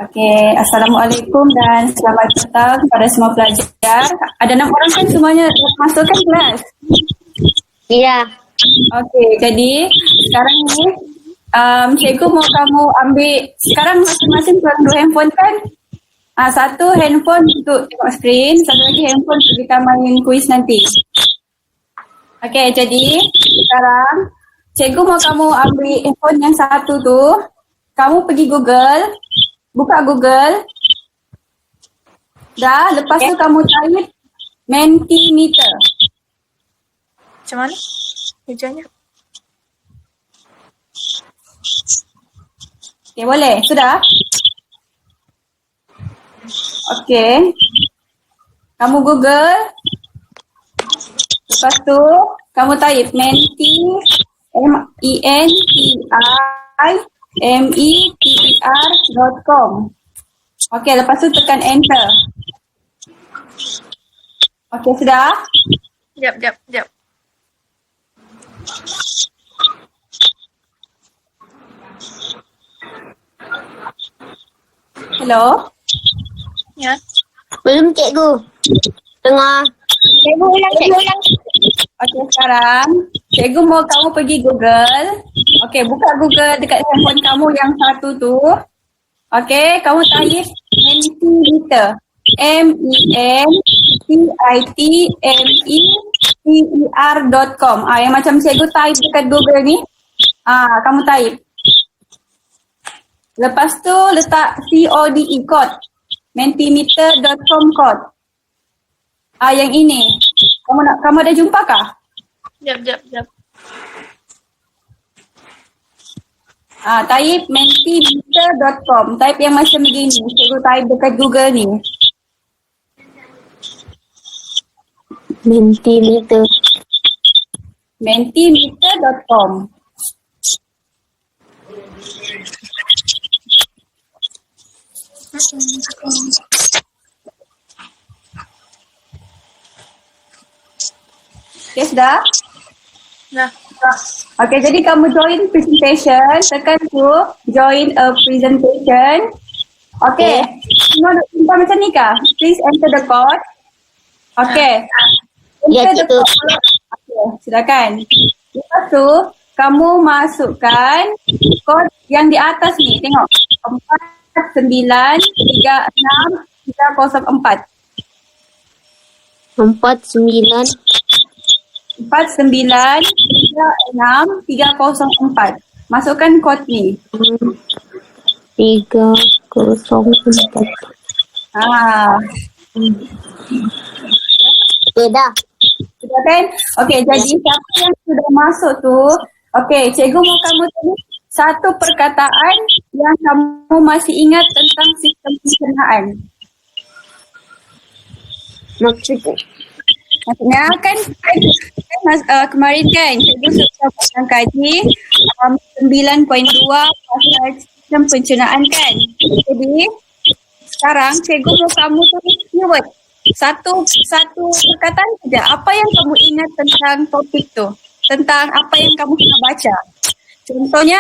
Okey, Assalamualaikum dan selamat datang kepada semua pelajar. Ada 6 orang kan semuanya masuk kan kelas? Ya. Okey, jadi sekarang ni cikgu mau kamu ambil, sekarang masing-masing pegang 2 handphone kan? Satu handphone untuk tengok skrin, satu lagi handphone untuk kita main kuis nanti. Okey, jadi sekarang cikgu mau kamu ambil handphone yang satu tu, kamu pergi Google, buka Google. Dah, lepas tu kamu type Mentimeter. Macam mana? Ejanya. Okey, boleh? Sudah? Okey. Kamu Google. Lepas tu, kamu type Menti, MENTIMETER.com. Okey, lepas tu tekan enter. Okey, sudah? Jap. Hello? Ya. Belum cikgu. Tengah. Cikgu ulang. Okey, sekarang cikgu mau kamu pergi Google. Okey, buka Google dekat handphone kamu yang satu tu. Okey, kamu type Mentimeter. MENTIMETER.com. Yang macam cikgu type dekat Google ni. Kamu type. Lepas tu letak CODE, code. Mentimeter.com code. Yang ini. Kamu ada jumpa kah? Jap. Type mentimeter.com. Type yang macam begini. Cikgu type dekat Google ni. Mentimeter. Mentimeter.com. Okay, sudah? Dah. Okay, jadi kamu join presentation. Tekan tu, join a presentation. Okay. Semua nak jumpa macam ni kah? Please enter the code. Okay. Ya, Enter the cikgu. code. Okay, silakan. Lepas tu, kamu masukkan kod yang di atas ni. Tengok. 4936304. 4936304. Masukkan kod ni. 304. Dah. Sudah kan? Okey, jadi siapa yang sudah masuk tu, okey, cikgu mau kamu tulis satu perkataan yang kamu masih ingat tentang sistem pencernaan. Maksudnya kan kemarin kan cikgu sudah pasang kaji 9.2 pasal sistem pencernaan kan. Jadi sekarang cikgu mau kamu tulis keyword. Satu perkataan saja. Apa yang kamu ingat tentang topik tu? Tentang apa yang kamu pernah baca. Contohnya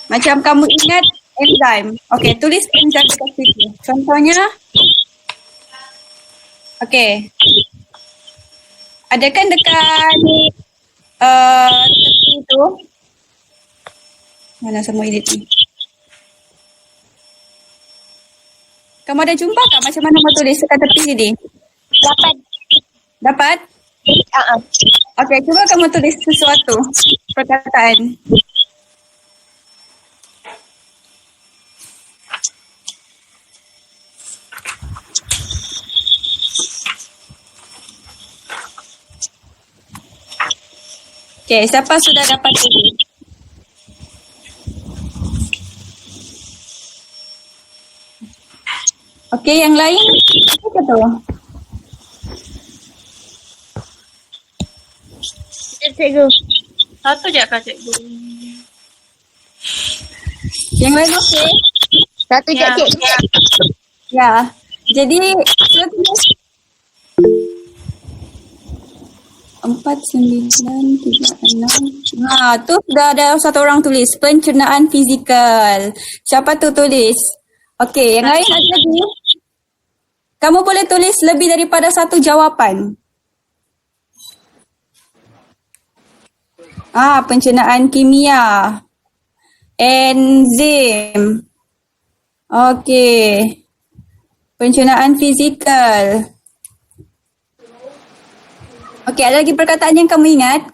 macam kamu ingat enzim. Okey, tulis enzim dekat situ. Contohnya okey. Ada kan dekat tepi tu? Mana semua edit ni? Kamu ada jumpa kah macam mana mau tulis dekat tepi sini? Dapat? Okey, cuba kamu tulis sesuatu perkataan. Okey, siapa sudah dapat tulis? Okey, yang lain apa tu? Cikgu. Satu je kah cikgu? Yang lain okey? Satu je, Ya. cikgu. Ya. Jadi sudah tulis 4936. Tu sudah ada satu orang tulis pencernaan fizikal. Siapa tu tulis? Okey, yang lain ada lagi? Kamu boleh tulis lebih daripada satu jawapan. Pencernaan kimia. Enzim. Okey. Pencernaan fizikal. Okey, ada lagi perkataan yang kamu ingat?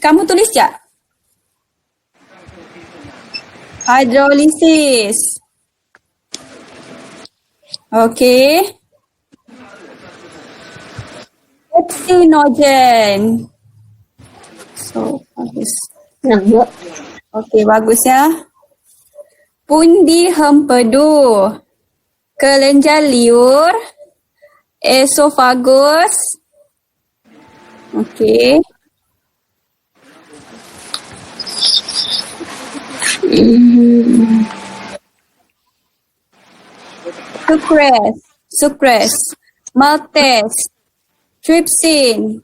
Kamu tulis tak? Hidrolisis. Okey. Oksinogen. So, bagus. Nampak. Okey, bagus ya. Pundi hempedu. Kelenjar liur. Esofagus. Okey. Sucrase. Maltase. Trypsin.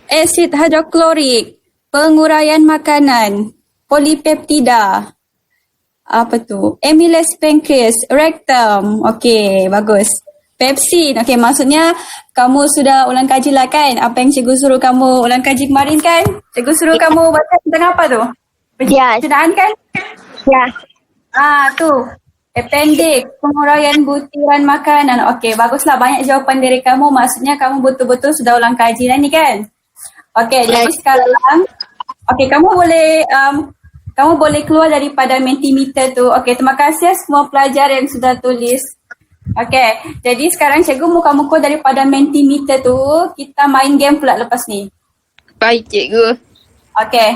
Asid hidroklorik. Penguraian makanan. Polipeptida. Apa tu? Amylase pancreas. Rectum. Okey, bagus. Pepsin. Okey, maksudnya kamu sudah ulang kaji lah kan? Apa yang cikgu suruh kamu ulang kaji kemarin kan? Cikgu suruh kamu baca tentang apa tu? Ya. Pencernaan kan? Ya. Tu. Appendix, penguraian butiran makanan. Okey, baguslah. Banyak jawapan dari kamu. Maksudnya kamu betul-betul sudah ulang kaji lah ni kan? Okey, jadi sekarang kamu boleh keluar daripada Mentimeter tu. Okey, terima kasih semua pelajar yang sudah tulis. Okey, jadi sekarang cikgu muka-muka daripada Mentimeter tu, kita main game pula lepas ni. Baik, cikgu. Okey.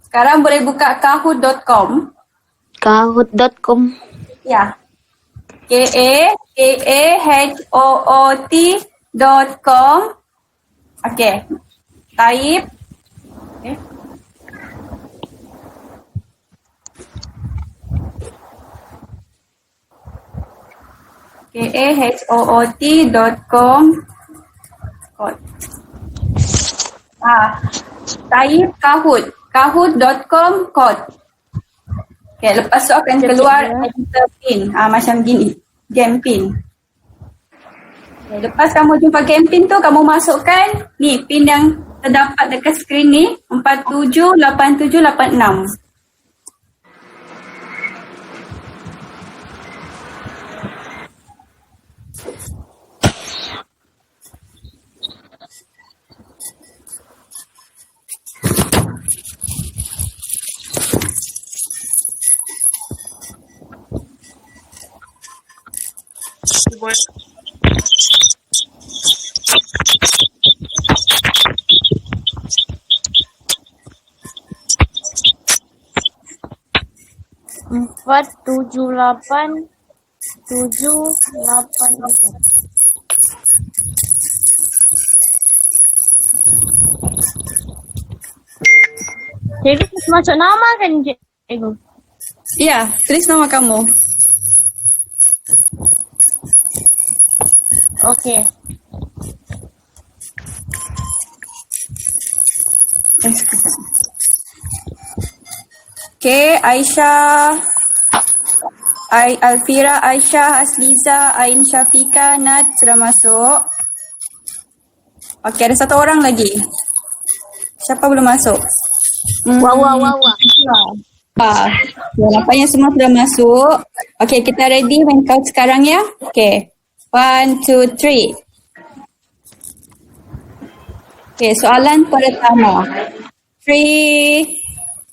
Sekarang boleh buka kahoot.com. Kahoot.com. Ya. kahoot.com. Okey. Type. Okay. kahoot.com. Type Kahoot. Kahoot.com code. Okay, lepas tu akan keluar enter pin. Macam gini. Game pin. Okay, lepas kamu jumpa game pin tu, kamu masukkan ni pin yang terdapat dekat skrin ni. 478786. Empat, 7, 8, 7, 8, 4. Cikgu masuk nama kan, cikgu? Ya, tulis nama kamu. Okey. Okay, Aisyah, Alfira, Aisyah, Asliza, Ain Syafika, Nat sudah masuk. Okay, ada satu orang lagi. Siapa belum masuk? Wah. Nampaknya semua sudah masuk. Okay, kita ready main count sekarang ya. Okay, 1, 2, 3. Okay, soalan pertama. 3,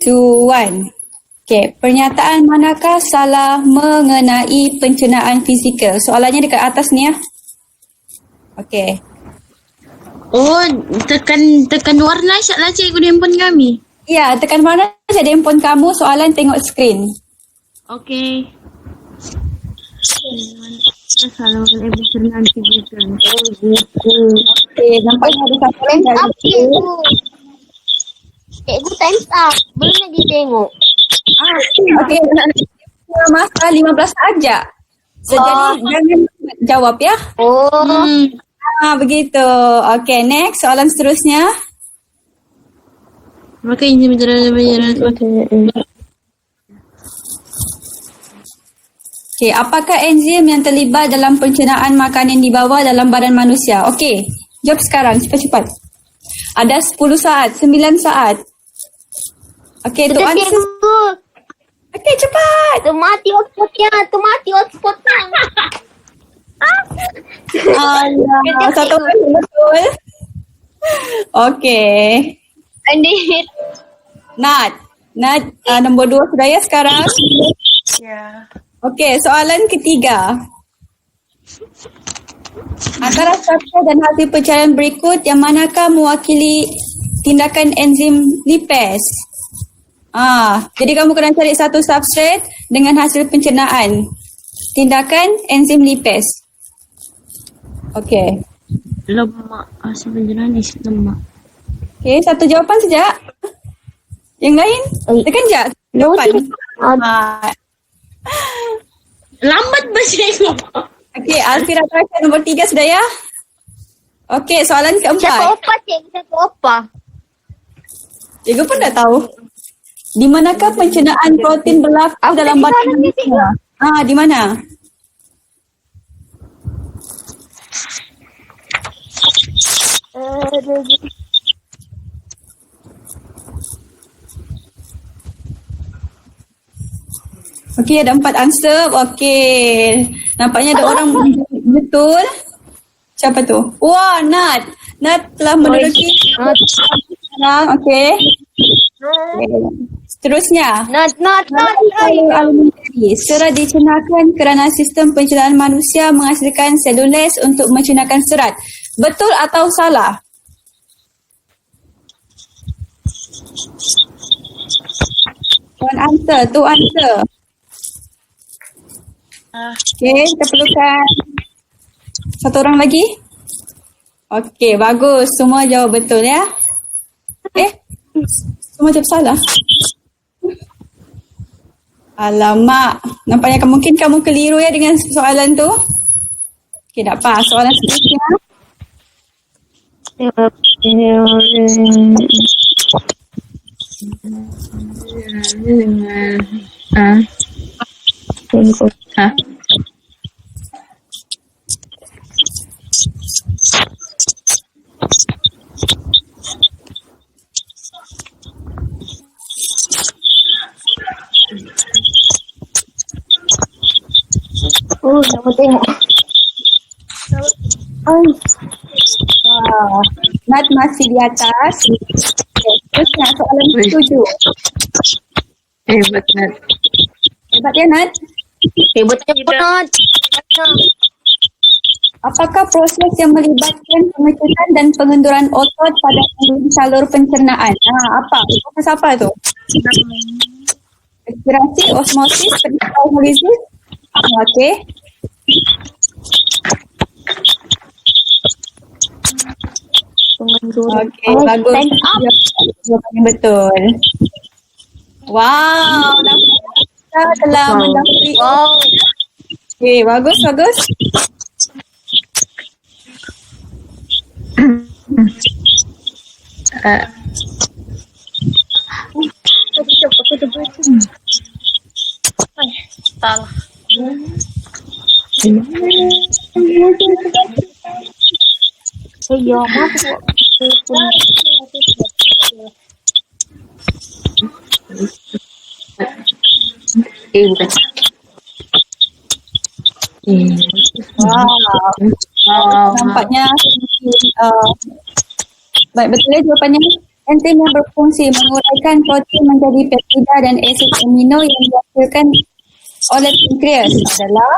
2, 1. Okay, pernyataan manakah salah mengenai pencernaan fizikal? Soalannya dekat atas ni ya. Okay. Oh, tekan warna lah cikgu di handphone kami. Ya, tekan mana saja di handphone kamu, soalan tengok skrin. Okey. Salah mengenai pencernaan fizikal. Oh, gitu. Okay, nampaknya ada satu lagi. Cikgu time's up. Belum lagi tengok. Okay. Masa 15 saja. So, jadi jangan jawab ya. Oh. Begitu. Okay, next. Soalan seterusnya. Maka ini menjadi. Okey, apakah enzim yang terlibat dalam pencernaan makanan di bawah dalam badan manusia? Okey, jawab sekarang cepat-cepat. Ada 10 saat, 9 saat. Okey, tu answer. Cikgu. Okey, cepat. Tu mati hotspotnya. Alah, satu orang betul. Okey. Andit. Nat, nombor 2 sudah ya sekarang? Ya. Okey, soalan ketiga. Antara struktur dan hasil pencarian berikut, yang manakah mewakili tindakan enzim lipase? Jadi kamu kena cari satu substrat dengan hasil pencernaan. Tindakan enzim lipase. Okey. Lemak. Asam pencernaan lemak. Okey, satu jawapan saja. Yang lain? Tekan je jawapan. Lambat bercakap. Okey, Alfira terakhir nombor 3 sudah ya? Okey, soalan Siapa keempat. opa, cikgu? Siapa opa? Cikgu pun dah tahu. Di manakah pencernaan protein berlaku dalam badan manusia? Di mana? Okey, ada 4 answer. Okey. Nampaknya ada orang betul. Siapa tu? Wah, Nat. Nat telah menduduki sekarang. Okey. Seterusnya. Not. Alimentari. Serat dicernahkan kerana sistem pencernaan manusia menghasilkan selules untuk mencernahkan serat. Betul atau salah? Two answer. Okey, kita perlukan satu orang lagi. Okey, bagus. Semua jawab betul ya. Semua jawab salah. Alamak, nampaknya mungkin kamu keliru ya dengan soalan tu. Okey, tak apa. Soalan seterusnya. Kamu tengok. Nat masih di atas. Terusnya soalan ke-7. Hebat, Nat. Hebat ya, Nat? Hebatnya Not. Apakah proses yang melibatkan pengecutan dan pengenduran otot pada salur pencernaan? Apa? Proses apa tu? Respirasi, osmosis, hemolisis. Okey. Okey, bagus. Jawapan yang betul. Wow, kita telah mendapati. Wow. Okey, bagus. Salah. Ya, masuk. Bukan. Wow. Nampaknya baik, betul ya jawapannya. Enzim yang berfungsi menguraikan protein menjadi peptida dan asid amino yang dihasilkan oleh pankreas adalah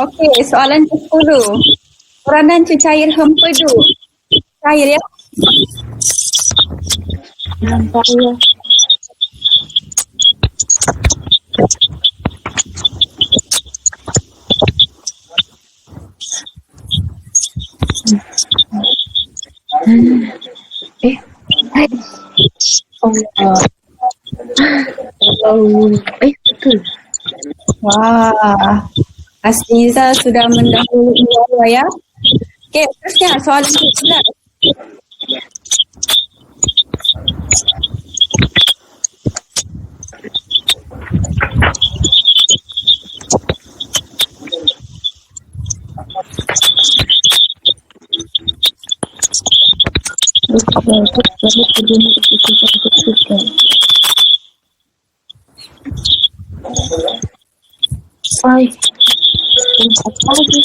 Okey, soalan ke-10. Peranan cecair hempedu. Cair ya. Nampak ya. Betul. Wah. Asliza sudah mendahului Hawa ya. Okey, terusnya soalan ke-11. Ay. Apa lagi?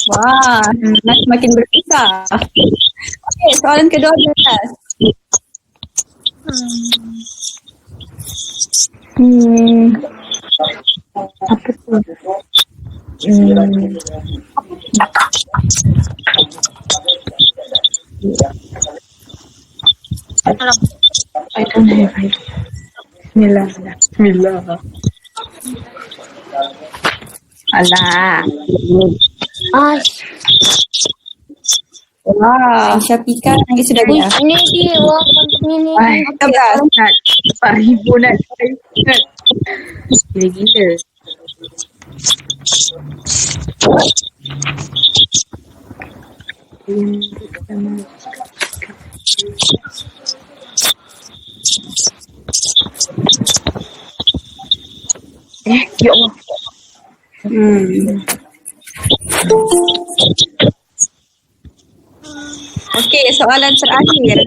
Wah, semakin berpisah. Okey, soalan ke-12. Apa tuh? I don't have idea. Bismillah. Alah. Ay. Wah, Syafika yang sudah Uy, ya. ini dia. Wah, mantap ini. Wah, 13. Nat. 4,000 Nat. Gila-gila. Ya Allah. Okey, soalan terakhir.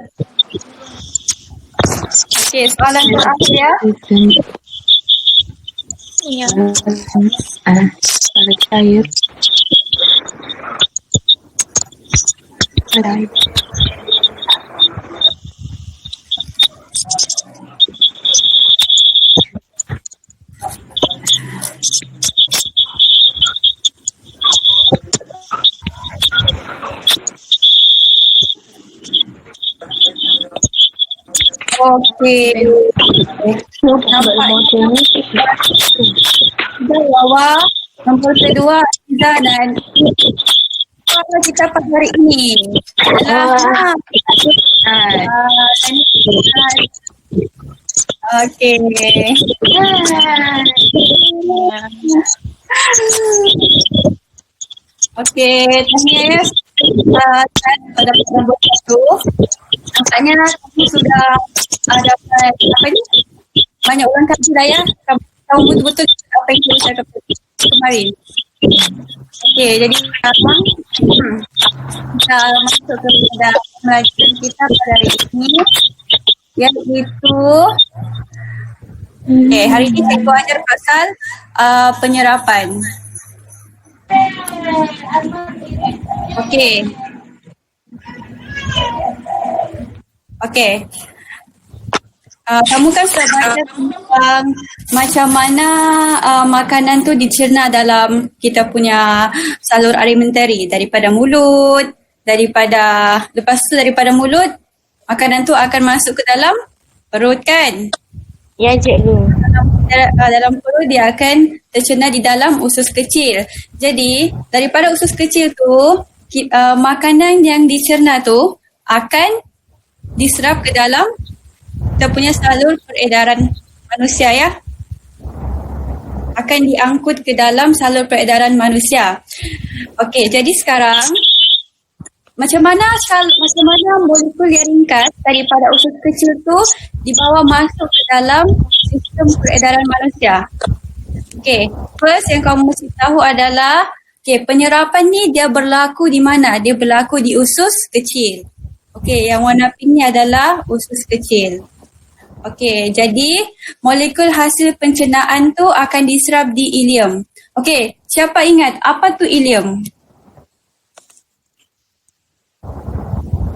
Okey, soalan terakhir ya. Iya. Ada cair. Ada air. Okey. Nampak sudah Wawa, nombor kedua Aziza dan apa kita pada hari ini adalah okey. Okey, tahniah pada nombor 1. Nampaknya kamu sudah dapat apa ni? Banyak orang kaji dah ya. Kamu tahu betul-betul apa yang kita cakap kemarin. Okey, jadi sekarang kita masuk kepada pembelajaran kita pada hari ini, iaitu hari ini cikgu ajar pasal penyerapan. Okey. Kamu kan sudah baca tentang macam mana makanan tu dicerna dalam kita punya salur alimentari, daripada mulut, lepas tu daripada mulut makanan tu akan masuk ke dalam perut kan? Ya, cikgu. Dalam perut dia akan tercerna di dalam usus kecil. Jadi daripada usus kecil tu makanan yang dicerna tu akan diserap ke dalam kita punya salur peredaran manusia ya. Akan diangkut ke dalam salur peredaran manusia. Okey, jadi sekarang macam mana molekul yang ringkas daripada usus kecil tu dibawa masuk ke dalam sistem peredaran manusia. Okey, first yang kamu mesti tahu adalah penyerapan ni dia berlaku di mana? Dia berlaku di usus kecil. Okey, yang warna pink ni adalah usus kecil. Okey, jadi molekul hasil pencernaan tu akan diserap di ileum. Okey, siapa ingat apa tu ileum?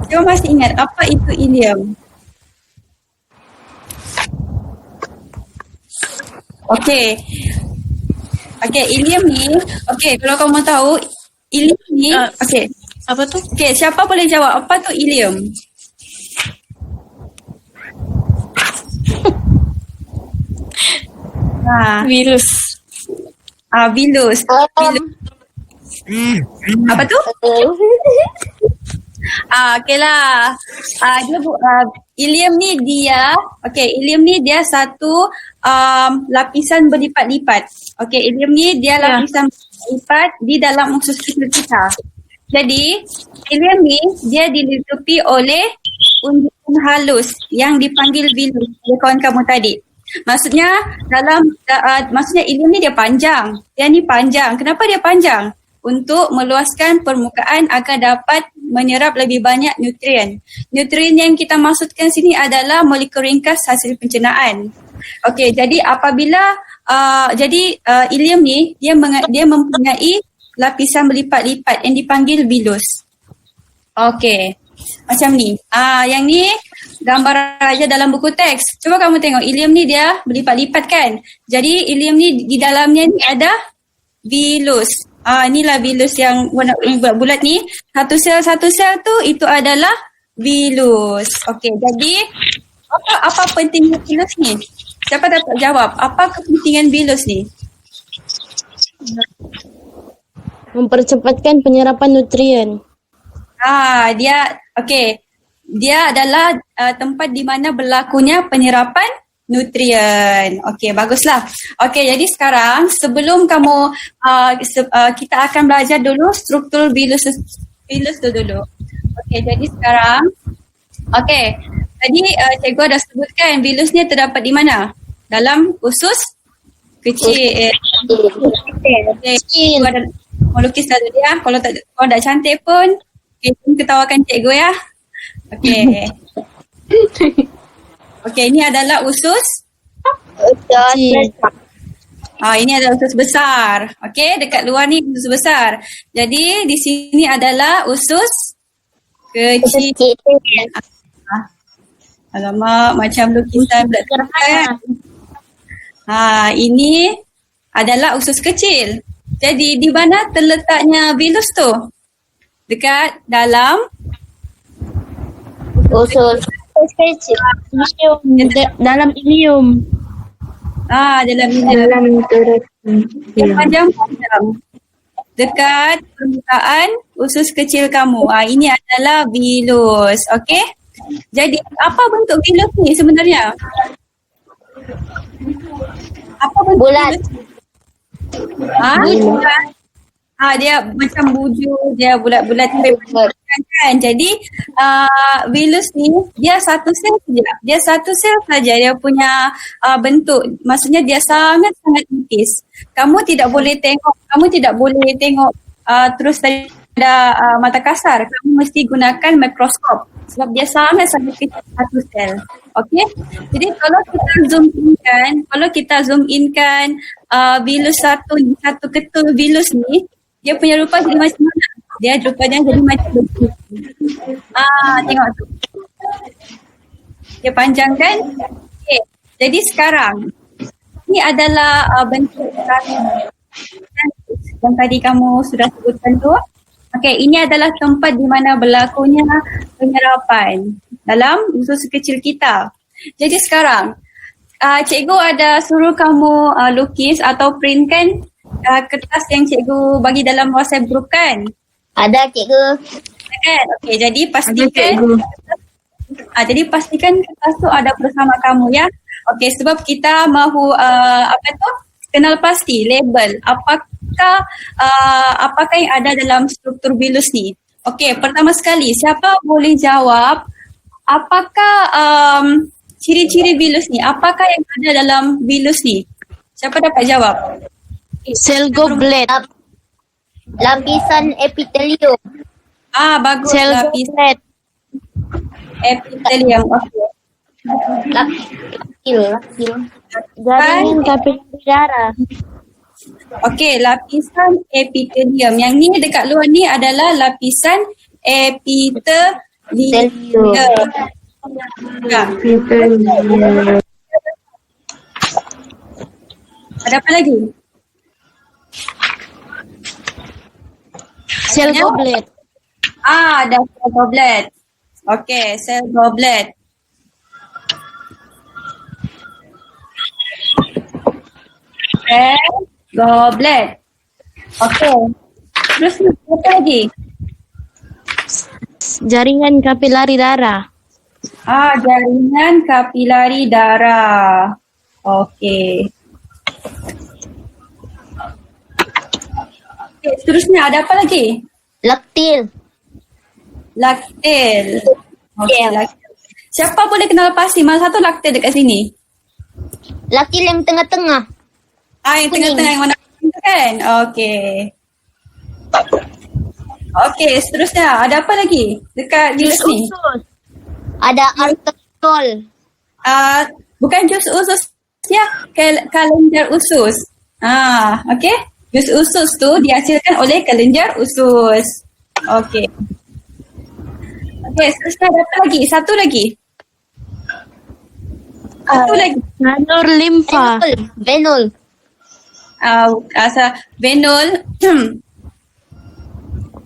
Siapa masih ingat apa itu ileum? Okey. Okey, ileum ni, kalau kamu tahu ileum ni, Apa tu? Okey, siapa boleh jawab apa tu ileum? Virus. Bilus. Apa tu? Okeylah. Ilium ni dia, ilium ni dia satu lapisan berlipat-lipat. Ilium ni dia lapisan berlipat di dalam usus kecil kita. Jadi, ilium ni dia dilitupi oleh unjukan halus yang dipanggil vilus oleh kawan kamu tadi. Maksudnya maksudnya ilium ni dia panjang. Dia ni panjang. Kenapa dia panjang? Untuk meluaskan permukaan agar dapat menyerap lebih banyak nutrien. Nutrien yang kita maksudkan sini adalah molekul ringkas hasil pencernaan. Jadi apabila ilium ni dia mempunyai lapisan berlipat-lipat yang dipanggil vilus. Macam ni. Yang ni gambar aja dalam buku teks. Cuba kamu tengok ilium ni dia berlipat-lipat kan. Jadi ilium ni di dalamnya ni ada vilus. Inilah vilus yang warna bulat ni. Satu sel tu itu adalah vilus. Jadi apa pentingnya vilus ni? Siapa dapat jawab? Apa kepentingan vilus ni? Mempercepatkan penyerapan nutrien. Dia adalah tempat di mana berlakunya penyerapan nutrien. Baguslah. Jadi sekarang sebelum kamu kita akan belajar dulu struktur vilus tu dulu. Jadi sekarang tadi cikgu ada sebutkan vilus ni terdapat di mana? Dalam usus kecil. Cikgu ada melukis dulu dia. Kalau tak cantik pun ketawakan cikgu ya. Ini adalah usus. Ini adalah usus besar. Dekat luar ni usus besar. Jadi di sini adalah usus kecil. Alamak, macam lukisan kan. Ini adalah usus kecil. Jadi di mana terletaknya vilus tu? Dekat dalam Usus kecil. Dalam ilium. Dalam panjang-panjang. Dekat permukaan usus kecil kamu. Ini adalah vilus. Jadi apa bentuk vilus ni sebenarnya? Apa bentuk Bulat. vilus? Bulat. Dia macam buju, dia bulat-bulat kan. Jadi vilus ni dia satu sel saja. Dia punya bentuk. Maksudnya dia sangat-sangat tipis. Kamu tidak boleh tengok terus daripada mata kasar. Kamu mesti gunakan mikroskop sebab dia sangat-sangat kecil satu sel. Jadi kalau kita zoom inkan vilus satu ketul vilus ni, dia punya rupa jadi macam mana? Dia rupanya jadi macam begini. Tengok tu. Dia panjang kan? Jadi sekarang ini adalah bentuk yang tadi kamu sudah sebutkan tu. Ini adalah tempat di mana berlakunya penyerapan dalam usus kecil kita. Jadi sekarang cikgu ada suruh kamu lukis atau printkan kertas yang cikgu bagi dalam WhatsApp group kan? Ada cikgu. Kan? Jadi pastikan kertas tu ada bersama kamu ya. Sebab kita mahu kenal pasti label apakah yang ada dalam struktur vilus ni. Pertama sekali siapa boleh jawab apakah ciri-ciri vilus ni? Apakah yang ada dalam vilus ni? Siapa dapat jawab? Sel goblet. Lapisan epitelium. Bagus. Sel Lapis goblet. epitelium. Lakil. Jaringan kapilari darah. Lapisan epitelium. Yang ni dekat luar ni adalah lapisan epitelium. Ada apa lagi? Sel goblet. Ada sel goblet. Sel goblet. Sel goblet. Terus apa lagi? Jaringan kapilari darah. Jaringan kapilari darah. Okey. Okay, seterusnya ada apa lagi? Laktil. Laktil. Okey, laktil. Siapa boleh kenal pasti mana satu laktil dekat sini? Laktil yang tengah-tengah. Yang tengah-tengah yang warna kuning tu kan? Okey. Okey, seterusnya ada apa lagi dekat jus ni? Ada arteriol. Bukan jus usus ya, kelenjar usus. Okey. Jus usus tu dihasilkan oleh kelenjar usus. Okey. Okey, seterusnya ada apa lagi? Satu lagi. Salur limfa. Venul. Venul.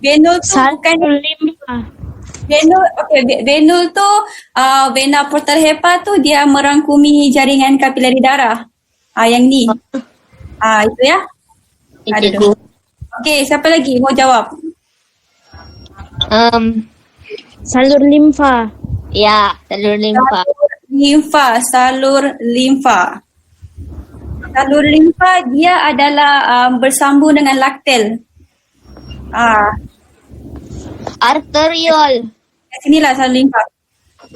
Venul tu bukan Salur limfa. venul. Okey, venul tu vena portal hepa tu dia merangkumi jaringan kapilari darah. Yang ni. Itu ya. Cikgu. Okey, siapa lagi mau jawab? Salur limfa. Ya, salur limfa. Salur limfa. Salur limfa dia adalah bersambung dengan laktil. Arteriol. Kat sinilah salur limfa.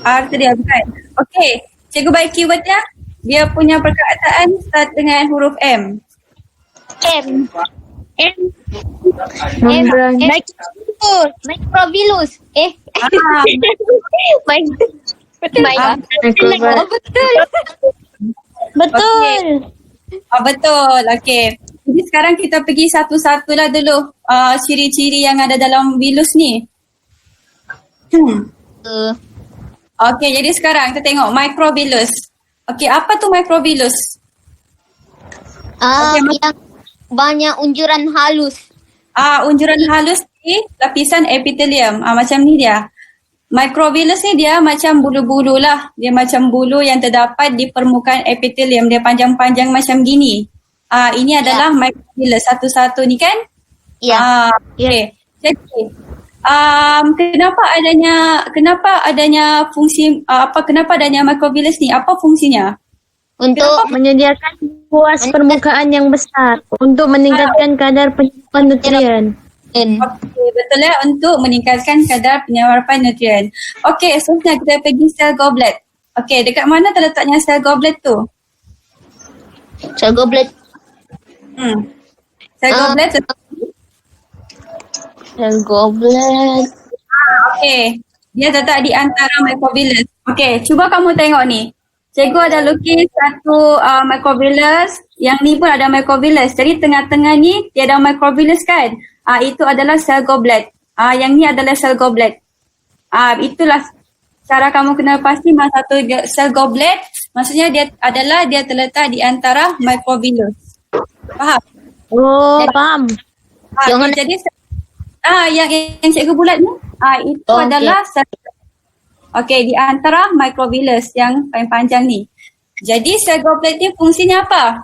Arterial bukan. Okey, cikgu bagi keyword ya. Dia punya perkataan start dengan huruf M. M. Membran. Microvillus. Betul. Betul. Betul. Okey. Jadi sekarang kita pergi satu-satulah dulu ciri-ciri yang ada dalam vilus ni. Okey, jadi sekarang kita tengok microvillus. Okey, apa tu microvillus? Yang banyak unjuran halus. Unjuran halus di lapisan epitelium. Macam ni dia. Microvillus ni dia macam bulu-bulu lah. Dia macam bulu yang terdapat di permukaan epitelium. Dia panjang-panjang macam gini. Ini adalah microvillus satu-satu ni kan? Ya. Okey. Jadi kenapa adanya fungsi kenapa adanya microvillus ni? Apa fungsinya? Untuk Menyediakan luas permukaan yang besar untuk meningkatkan kadar penyerapan nutrien. Okey, betul ya, untuk meningkatkan kadar penyerapan nutrien. Okey, seterusnya kita pergi sel goblet. Okey, dekat mana terletaknya sel goblet tu? sel goblet. Sel goblet Sel goblet. okey. Dia terletak di antara microvillus. Okey, cuba kamu tengok ni. Cikgu ada lukis satu microvillus. Yang ni pun ada microvillus. Jadi tengah-tengah ni dia ada microvillus kan? Itu adalah sel goblet. Yang ni adalah sel goblet. Itulah cara kamu kenal pasti mana satu sel goblet. Maksudnya dia terletak di antara microvillus. Faham? Faham. Jadi yang cikgu bulat ni itu adalah sel. Okey, di antara microvillus yang paling panjang ni. Jadi sel goblet ni fungsinya apa?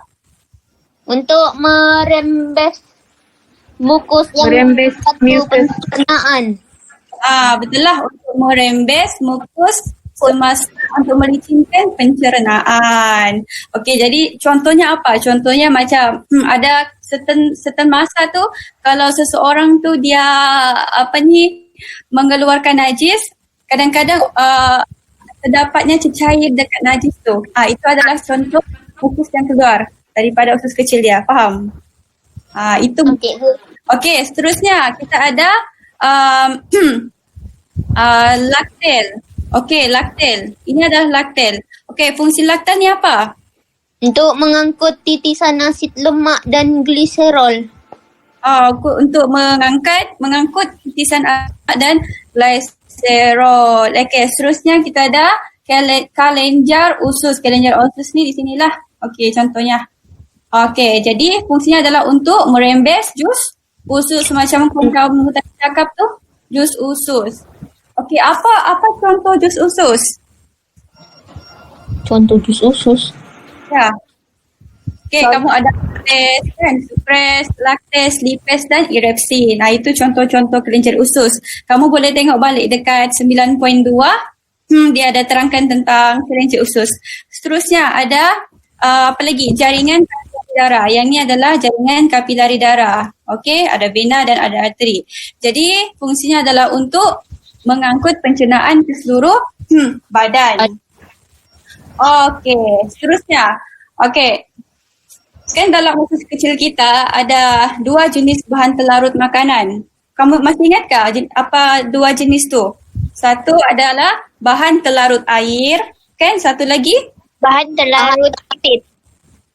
Untuk merembes mukus yang satu pencernaan. Betul lah, untuk merembes mukus semasa untuk melicinkan pencernaan. Okey, jadi contohnya apa? Contohnya macam ada certain masa tu kalau seseorang tu dia mengeluarkan najis, kadang-kadang terdapatnya cecair dekat najis tu. Itu adalah contoh mukus yang keluar daripada usus kecil dia. Faham? Itu. Okey, seterusnya kita ada laktil. Okey, laktil. Ini adalah laktil. Okey, fungsi laktil ni apa? Untuk mengangkut titisan asid lemak dan gliserol. Untuk mengangkut titisan lemak dan gliserol. Okey, seterusnya kita ada kelenjar usus. Kelenjar usus ni di sinilah. Okey, contohnya. Okey, jadi fungsinya adalah untuk merembes jus usus macam kamu tadi cakap tu, jus usus. Okey, apa contoh jus usus? Contoh jus usus. Ya. Okey, kamu ada supres, laktes, lipase dan irepsin. Itu contoh-contoh kelenjar usus. Kamu boleh tengok balik dekat 9.2. Dia ada terangkan tentang kelenjar usus. Seterusnya ada apa lagi? Jaringan kapilari darah. Yang ni adalah jaringan kapilari darah. Okey, ada vena dan ada arteri. Jadi fungsinya adalah untuk mengangkut pencernaan ke seluruh badan. Okey, seterusnya. Okey. Kan dalam usus kecil kita ada 2 jenis bahan telarut makanan. Kamu masih ingatkah apa 2 jenis tu? Satu adalah bahan telarut air, kan? Satu lagi Bahan telarut lipid.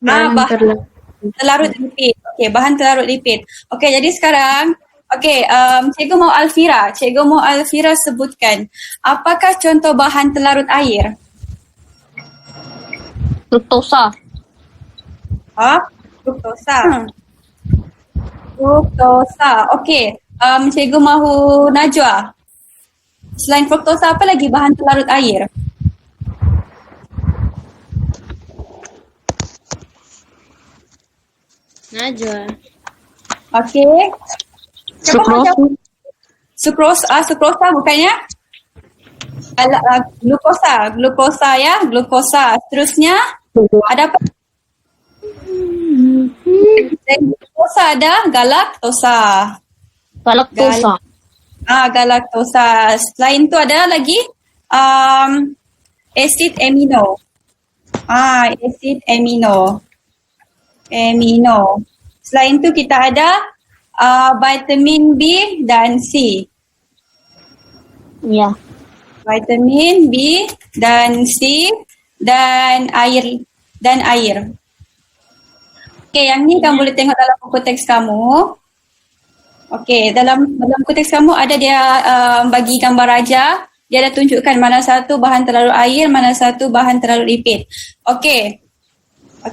bahan telarut lipid. Okey, bahan telarut lipid. Okey, jadi sekarang Cikgu mau Alfira sebutkan apakah contoh bahan telarut air? Fruktosa. Fruktosa. Fruktosa. Okey, Cikgu mahu Najwa. Selain fruktosa, apa lagi bahan telarut air? Najwa. Okey. Sukrosa bukannya? Glukosa ya, glukosa. Seterusnya ada apa? Selain glukosa ada galaktosa. Galaktosa. Galaktosa. Selain tu ada lagi asid amino. Asid amino. Selain tu kita ada vitamin B dan C. Ya. Vitamin B dan C dan air. Okey, yang ni kamu boleh tengok dalam buku teks kamu. Okey, dalam buku teks kamu ada dia bagi gambar raja. Dia ada tunjukkan mana satu bahan telarut air, mana satu bahan telarut lipid. Okey,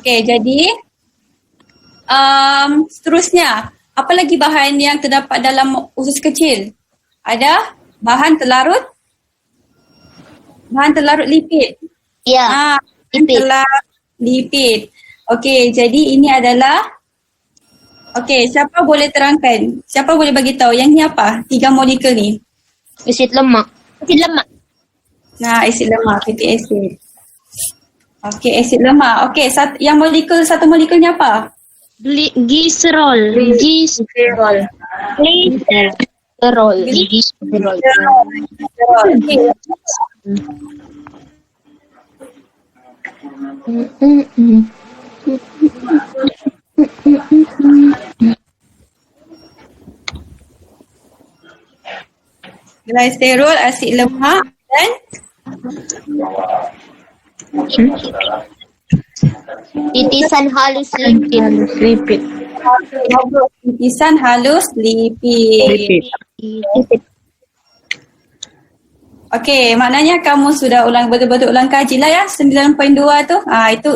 jadi seterusnya, apa lagi bahan yang terdapat dalam usus kecil? Ada bahan telarut lipid. Ya. Lipid. Lipid. Okey, jadi ini adalah siapa boleh terangkan? Siapa boleh bagi tahu yang ni apa? 3 molekul ni. Asid lemak. Asid lemak, fatty acid. Okey, asid lemak. Okey, satu molekulnya apa? Gliserol. Glycerol, asid lemak dan Titisan halus lipid. titisan halus lipid. Okey, maknanya kamu sudah betul-betul ulang kaji lah ya 9.2 tu.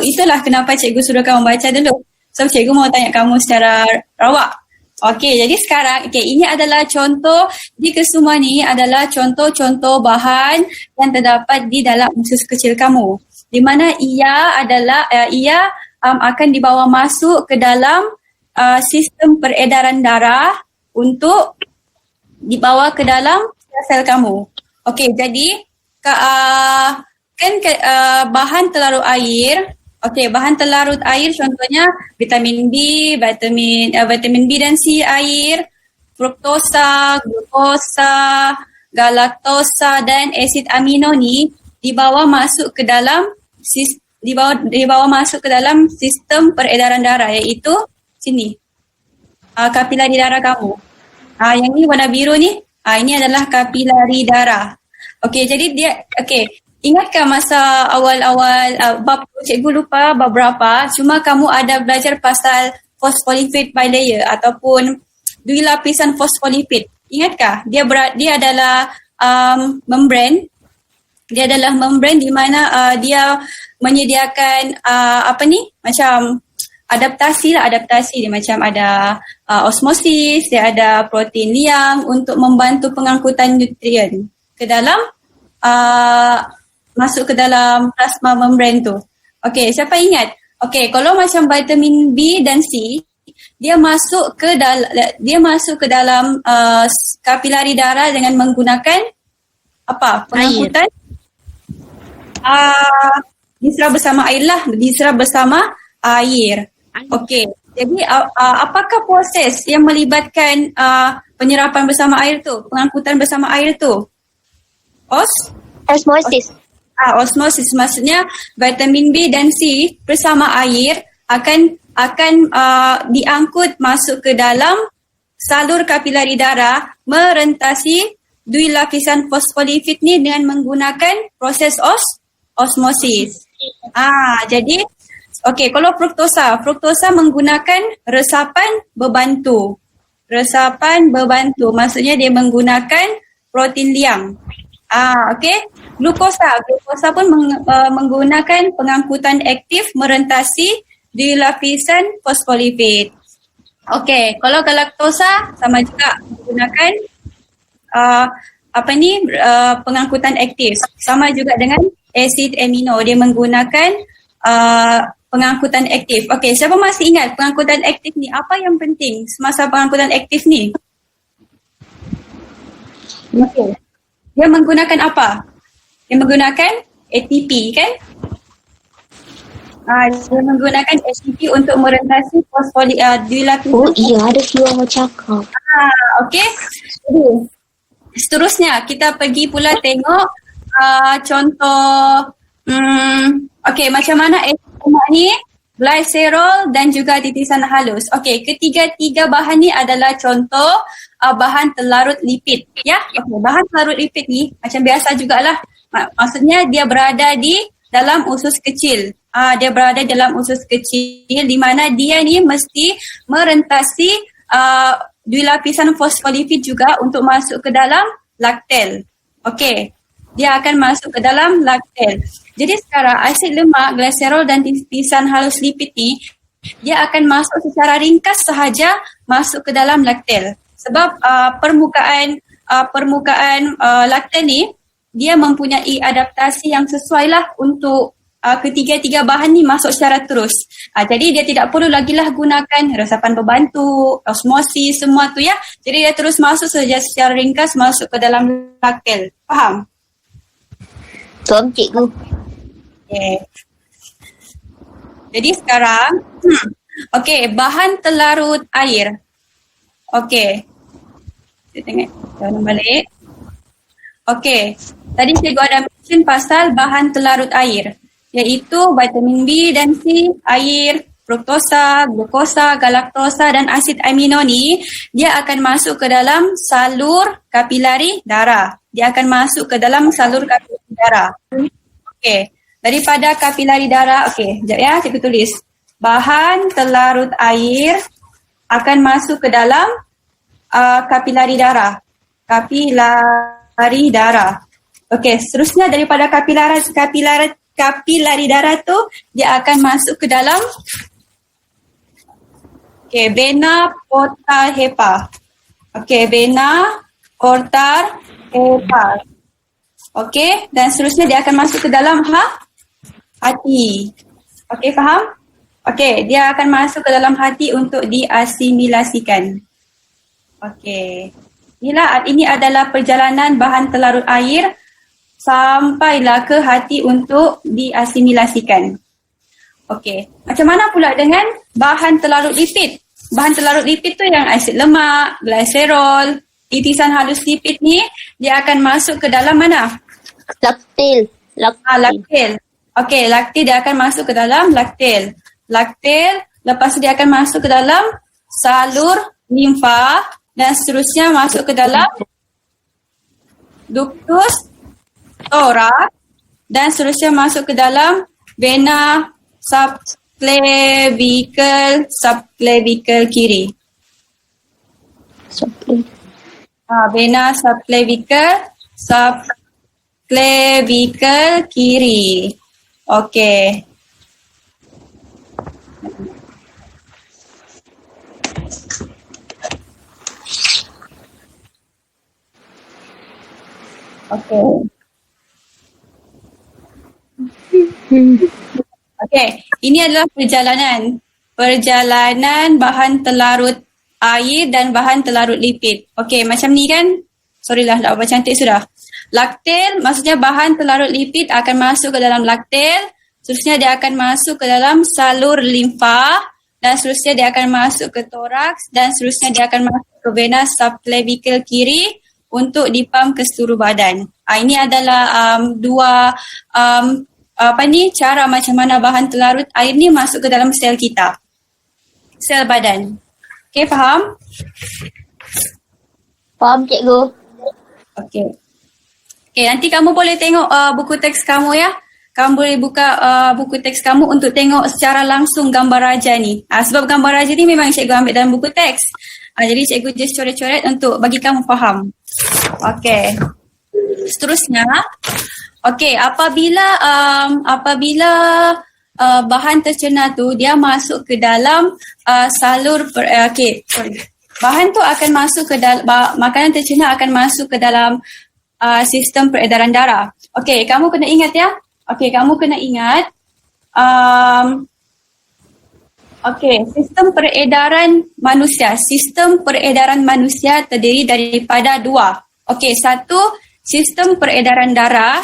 Itulah kenapa cikgu suruh kamu baca dulu. So cikgu mau tanya kamu secara rawak. Okey, jadi sekarang ini adalah contoh di kesemua ni adalah contoh-contoh bahan yang terdapat di dalam usus kecil kamu. Di mana ia akan dibawa masuk ke dalam sistem peredaran darah untuk dibawa ke dalam sel kamu. Okey, jadi bahan telarut air. Okey, bahan telarut air contohnya vitamin B, vitamin B dan C air, fruktosa, glukosa, galaktosa dan asid amino ni dibawa masuk ke dalam sistem peredaran darah, iaitu sini. Kapilari darah kamu. Yang ni warna biru ni, ini adalah kapilari darah. Okey, jadi ingatkah masa awal-awal bab cikgu lupa bab berapa, cuma kamu ada belajar pasal phospholipid bilayer ataupun dui lapisan phospholipid. Ingatkah? Dia adalah membran. Dia adalah membran di mana dia menyediakan macam adaptasi. Dia macam ada osmosis, dia ada protein liang untuk membantu pengangkutan nutrien ke dalam masuk ke dalam plasma membran tu. Okey, siapa ingat? Okey, kalau macam vitamin B dan C, dia masuk ke dalam kapilari darah dengan menggunakan apa? Pengangkutan diserap bersama air lah, diserap bersama air. Okey. Jadi apakah proses yang melibatkan penyerapan bersama air tu, pengangkutan bersama air tu? Osmosis. Osmosis, maksudnya vitamin B dan C bersama air akan diangkut masuk ke dalam salur kapilari darah merentasi dui lapisan fosfolipid ni dengan menggunakan proses osmosis. Jadi okey, kalau fruktosa menggunakan resapan berbantu. Resapan berbantu maksudnya dia menggunakan protein liang. Okey. Glukosa pun menggunakan pengangkutan aktif merentasi di lapisan fosfolipid. Okey, kalau galaktosa sama juga menggunakan pengangkutan aktif. Sama juga dengan asid amino, dia menggunakan pengangkutan aktif. Okey, siapa masih ingat pengangkutan aktif ni? Apa yang penting semasa pengangkutan aktif ni? Okey. Dia menggunakan apa? Dia menggunakan ATP kan? Dia menggunakan ATP untuk merentasi di lapisan. Oh iya, ada keluar cakap. Okey. Jadi, seterusnya kita pergi pula tengok contoh okey, macam mana lemak ni, glycerol dan juga titisan halus. Okey, ketiga-tiga bahan ni adalah contoh bahan telarut lipid, ya. Okey, bahan telarut lipid ni macam biasa jugalah. Maksudnya dia berada di dalam usus kecil. Dia berada dalam usus kecil di mana dia ni mesti merentasi dui lapisan fosfolipid juga untuk masuk ke dalam laktel. Okey. Dia akan masuk ke dalam laktel. Jadi sekarang asid lemak, glycerol dan titisan halus lipid ni dia akan masuk secara ringkas sahaja masuk ke dalam laktel. Sebab permukaan laktel ni dia mempunyai adaptasi yang sesuai lah untuk ketiga-tiga bahan ni masuk secara terus. Jadi dia tidak perlu lagi lah gunakan resapan berbantu, osmosis, semua tu ya. Jadi dia terus masuk saja secara ringkas masuk ke dalam laktel. Faham? Faham cikgu. Okay. Jadi sekarang, okey, bahan telarut air. Okey. Kita tengok, jalan balik. Okey, tadi cikgu ada mention pasal bahan telarut air, iaitu vitamin B dan C, air, fruktosa, glukosa, galaktosa dan asid amino ni dia akan masuk ke dalam salur kapilari darah. Dia akan masuk ke dalam salur kapilari darah. Okey, daripada kapilari darah, okey, sekejap ya, cikgu tulis. Bahan telarut air akan masuk ke dalam kapilari darah. Kapilari darah. Okey, seterusnya daripada kapilari darah tu dia akan masuk ke dalam vena porta hepa. Okey, vena porta hepa. Okey, dan seterusnya dia akan masuk ke dalam hati. Okey, faham? Okey, dia akan masuk ke dalam hati untuk diasimilasikan. Okey. Ini adalah perjalanan bahan telarut air sampailah ke hati untuk diasimilasikan. Okey. Macam mana pula dengan bahan telarut lipid? Bahan telarut lipid tu yang asid lemak, glycerol, titisan halus lipid ni dia akan masuk ke dalam mana? Laktil. Laktil. Okey, laktil dia akan masuk ke dalam laktil. Laktil, lepas tu dia akan masuk ke dalam salur limfa dan seterusnya masuk ke dalam ductus thorax dan seterusnya masuk ke dalam vena subclavicle kiri. Vena subclavicle kiri. Okey. Okey, ini adalah perjalanan bahan telarut air dan bahan telarut lipid. Okey, macam ni kan? Sorry lah, tak berapa cantik sudah. Laktil maksudnya bahan pelarut lipid akan masuk ke dalam laktil, seterusnya dia akan masuk ke dalam salur limfa, dan seterusnya dia akan masuk ke toraks, dan seterusnya dia akan masuk ke vena subclavicle kiri untuk dipam ke seluruh badan. Ini adalah dua cara macam mana bahan pelarut air ni masuk ke dalam sel kita. Sel badan. Okay, faham? Faham cikgu? Okay. Okay, nanti kamu boleh tengok buku teks kamu ya. Kamu boleh buka buku teks kamu untuk tengok secara langsung gambar raja ni. Sebab gambar raja ni memang cikgu ambil dalam buku teks. Jadi cikgu just coret-coret untuk bagi kamu faham. Okay. Seterusnya, okay, apabila bahan tercerna tu dia masuk ke dalam bahan tu akan masuk ke dalam makanan tercerna akan masuk ke dalam sistem peredaran darah. Okay, kamu kena ingat ya. Okay, kamu kena ingat. Sistem peredaran manusia. Sistem peredaran manusia terdiri daripada dua. Okay, satu sistem peredaran darah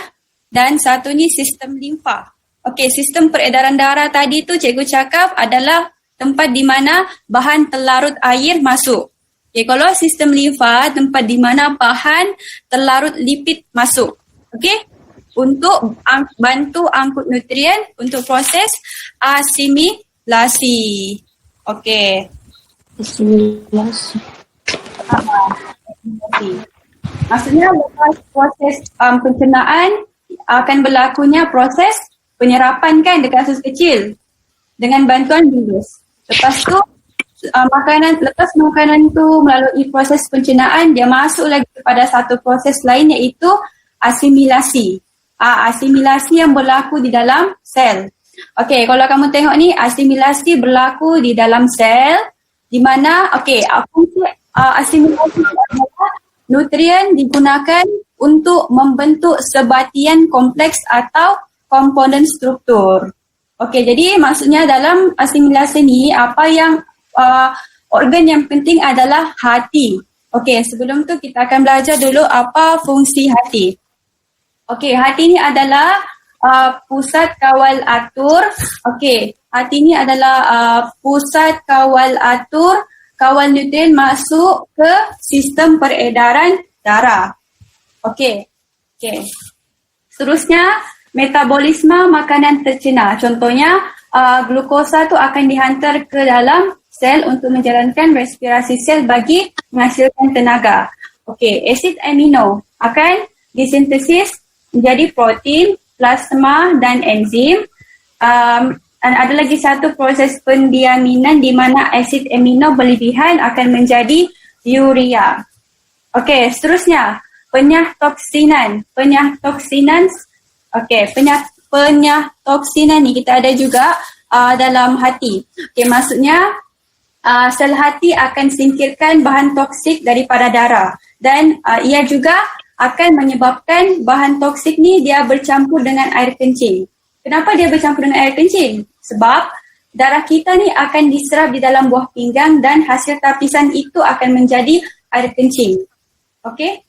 dan satu ni sistem limfa. Okay, sistem peredaran darah tadi tu cikgu cakap adalah tempat di mana bahan pelarut air masuk. Okay, kalau sistem limfa tempat di mana bahan pelarut lipid masuk. Okay, untuk bantu angkut nutrien untuk proses asimilasi. Okay. Asimilasi. Maksudnya lepas proses pencernaan akan berlakunya proses penyerapan kan dekat usus kecil dengan bantuan bilus. Lepas tu lepas makanan tu melalui proses pencernaan dia masuk lagi kepada satu proses lain iaitu asimilasi. Asimilasi yang berlaku di dalam sel. Okey, kalau kamu tengok ni asimilasi berlaku di dalam sel di mana fungsi asimilasi adalah nutrien digunakan untuk membentuk sebatian kompleks atau komponen struktur. Okey, jadi maksudnya dalam asimilasi ni apa yang organ yang penting adalah hati. Okey, sebelum tu kita akan belajar dulu apa fungsi hati. Okey, hati ni adalah pusat kawal atur. Okey, hati ni adalah pusat kawal atur kawal nutrien masuk ke sistem peredaran darah. Okey. Seterusnya, metabolisme makanan tercerna. Contohnya, glukosa tu akan dihantar ke dalam sel untuk menjalankan respirasi sel bagi menghasilkan tenaga. Okey, asid amino akan disintesis menjadi protein, plasma dan enzim. Dan ada lagi satu proses pendiaminan di mana asid amino berlebihan akan menjadi urea. Okey, seterusnya penyahtoksinan. Penyahtoksinan ni kita ada juga dalam hati. Okey, maksudnya sel hati akan singkirkan bahan toksik daripada darah dan ia juga akan menyebabkan bahan toksik ni dia bercampur dengan air kencing. Kenapa dia bercampur dengan air kencing? Sebab darah kita ni akan diserap di dalam buah pinggang dan hasil tapisan itu akan menjadi air kencing. Okey?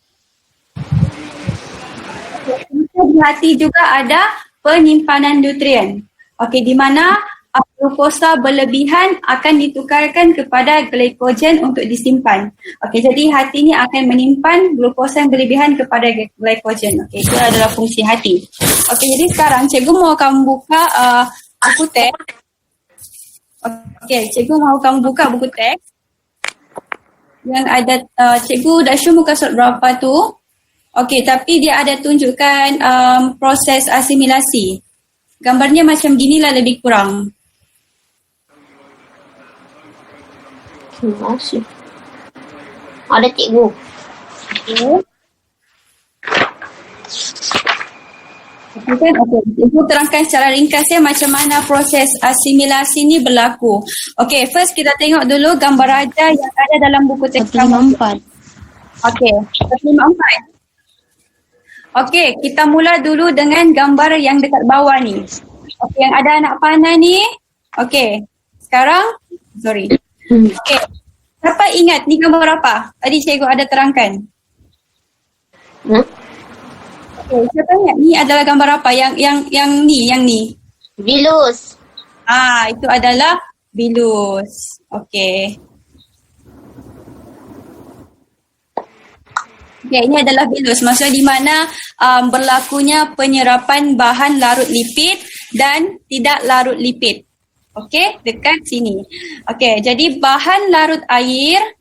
Di hati juga ada penyimpanan nutrien. Okey, di mana glukosa berlebihan akan ditukarkan kepada glikogen untuk disimpan. Okey, jadi hati ni akan menyimpan glukosa yang berlebihan kepada glikogen. Okey, itu adalah fungsi hati. Okey, jadi sekarang cikgu mau kamu buka buku teks. Okey, cikgu mau kamu buka buku teks yang ada cikgu dah show muka surat berapa tu. Okey, tapi dia ada tunjukkan proses asimilasi. Gambarnya macam ginilah lebih kurang. Terima kasih. Ada cikgu. Okey, cikgu terangkan secara ringkas ya macam mana proses asimilasi ni berlaku. Okey, first kita tengok dulu gambar raja yang ada dalam buku teks kamu. 154. Okey, 154. Okey, kita mula dulu dengan gambar yang dekat bawah ni. Okey, yang ada anak panah ni. Okey, sekarang, Okey, siapa ingat ni gambar apa? Tadi cikgu ada terangkan. Saya tanya, ni adalah gambar apa? Yang ni. Vilus. Itu adalah bilus. Okey. Okey, ini adalah bilus. Maksudnya di mana berlakunya penyerapan bahan larut lipid dan tidak larut lipid. Okey, dekat sini. Okey, jadi bahan larut air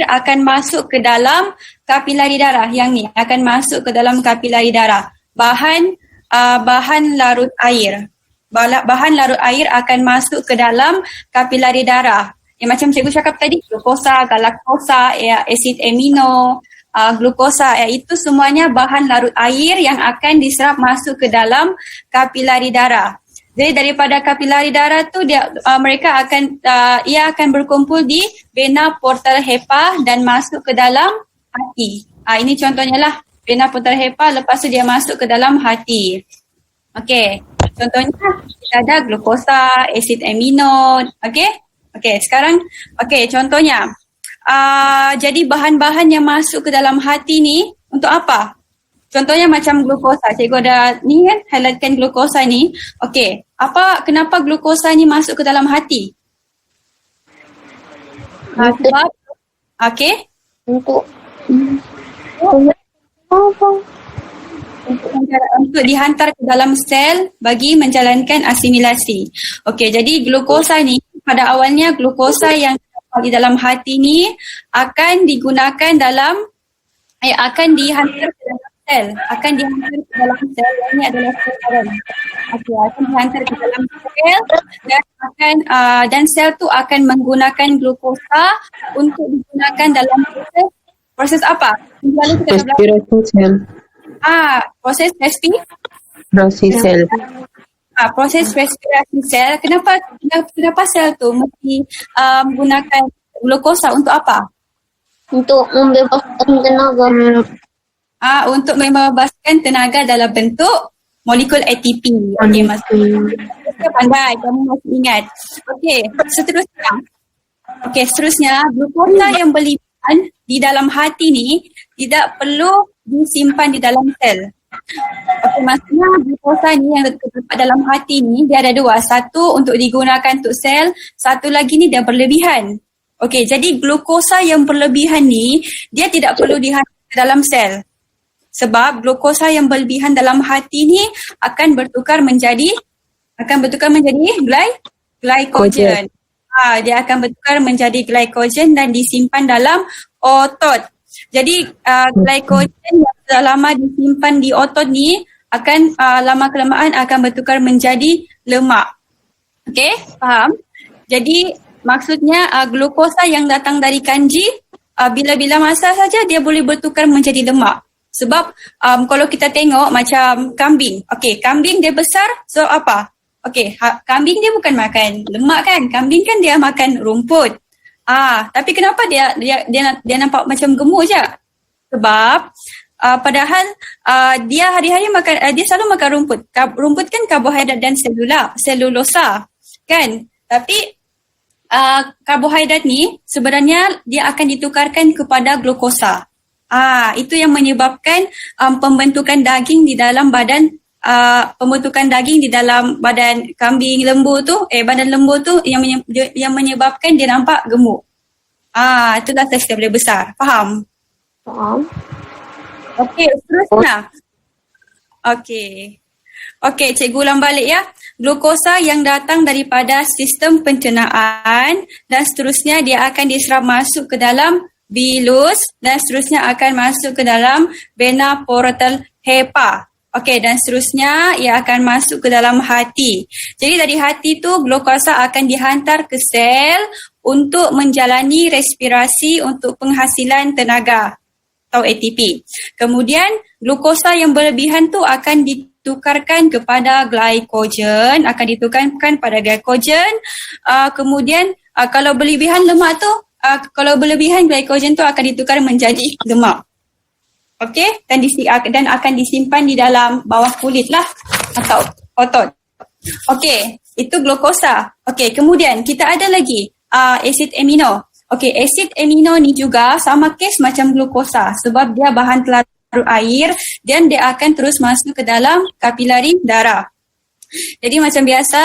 akan masuk ke dalam kapilari darah. Yang ni akan masuk ke dalam kapilari darah. Bahan larut air. Bahan larut air akan masuk ke dalam kapilari darah. Macam cikgu cakap tadi, glukosa, galaktosa, asid amino, glukosa, itu semuanya bahan larut air yang akan diserap masuk ke dalam kapilari darah. Jadi daripada kapilari darah tu mereka akan berkumpul di vena portal hepa dan masuk ke dalam hati. Ini contohnya lah vena portal hepa, lepas tu dia masuk ke dalam hati. Okey, contohnya kita ada glukosa, asid amino. Okey, sekarang contohnya jadi bahan-bahan yang masuk ke dalam hati ni untuk apa? Contohnya macam glukosa. Cikgu ada ni kan, highlightkan glukosa ni. Okey, kenapa glukosa ni masuk ke dalam hati? Sebab Untuk untuk dihantar ke dalam sel bagi menjalankan asimilasi. Okey, jadi glukosa ni pada awalnya glukosa yang di dalam hati ni akan digunakan akan dihantar ke dalam sel. Ini adalah sel darah. Okey, akan dihantar ke dalam sel dan sel tu akan menggunakan glukosa untuk digunakan dalam proses apa? Respirasi sel. Proses Respirasi sel. Proses respirasi sel. Kenapa sel tu mesti menggunakan glukosa untuk apa? untuk membebaskan tenaga. Untuk membebaskan tenaga dalam bentuk molekul ATP. Okey, Mas. Pandai, kamu masih ingat. Okey, seterusnya glukosa yang berlebihan di dalam hati ni tidak perlu disimpan di dalam sel. Okey, maksudnya glukosa ni yang terdapat dalam hati ni dia ada dua. Satu untuk digunakan untuk sel, satu lagi ni dia berlebihan. Okey, jadi glukosa yang berlebihan ni dia tidak perlu dihantar ke dalam sel. Sebab glukosa yang berlebihan dalam hati ni akan bertukar menjadi glycogen. Dia akan bertukar menjadi glycogen dan disimpan dalam otot. Jadi glycogen yang lama disimpan di otot ni akan lama-kelamaan akan bertukar menjadi lemak. Okey, faham? Jadi maksudnya glukosa yang datang dari kanji bila-bila masa saja dia boleh bertukar menjadi lemak. Sebab kalau kita tengok macam kambing. Okey, kambing dia besar, so apa? Okey, kambing dia bukan makan lemak kan? Kambing kan dia makan rumput. Tapi kenapa dia nampak macam gemuk je? Sebab padahal dia hari-hari makan, dia selalu makan rumput. Rumput kan karbohidrat dan selulosa, kan? Tapi karbohidrat ni sebenarnya dia akan ditukarkan kepada glukosa. Itu yang menyebabkan pembentukan daging di dalam badan badan kambing lembu tu, badan lembu tu yang menyebabkan dia nampak gemuk. Itulah saiz dia boleh besar. Faham? Faham. Okey, seterusnya. Okey, cikgu ulang balik ya. Glukosa yang datang daripada sistem pencernaan dan seterusnya dia akan diserap masuk ke dalam bilus dan seterusnya akan masuk ke dalam vena portal hepa. Okey, dan seterusnya ia akan masuk ke dalam hati. Jadi dari hati tu glukosa akan dihantar ke sel untuk menjalani respirasi untuk penghasilan tenaga atau ATP. Kemudian glukosa yang berlebihan tu akan ditukarkan kepada glycogen, kemudian kalau berlebihan lemak tu berlebihan glycogen tu akan ditukar menjadi lemak. Okey, dan akan disimpan di dalam bawah kulit lah atau otot. Okey, itu glukosa. Okey, kemudian kita ada lagi asid amino. Okey, asid amino ni juga sama kes macam glukosa sebab dia bahan larut larut air dan dia akan terus masuk ke dalam kapilari darah. Jadi macam biasa,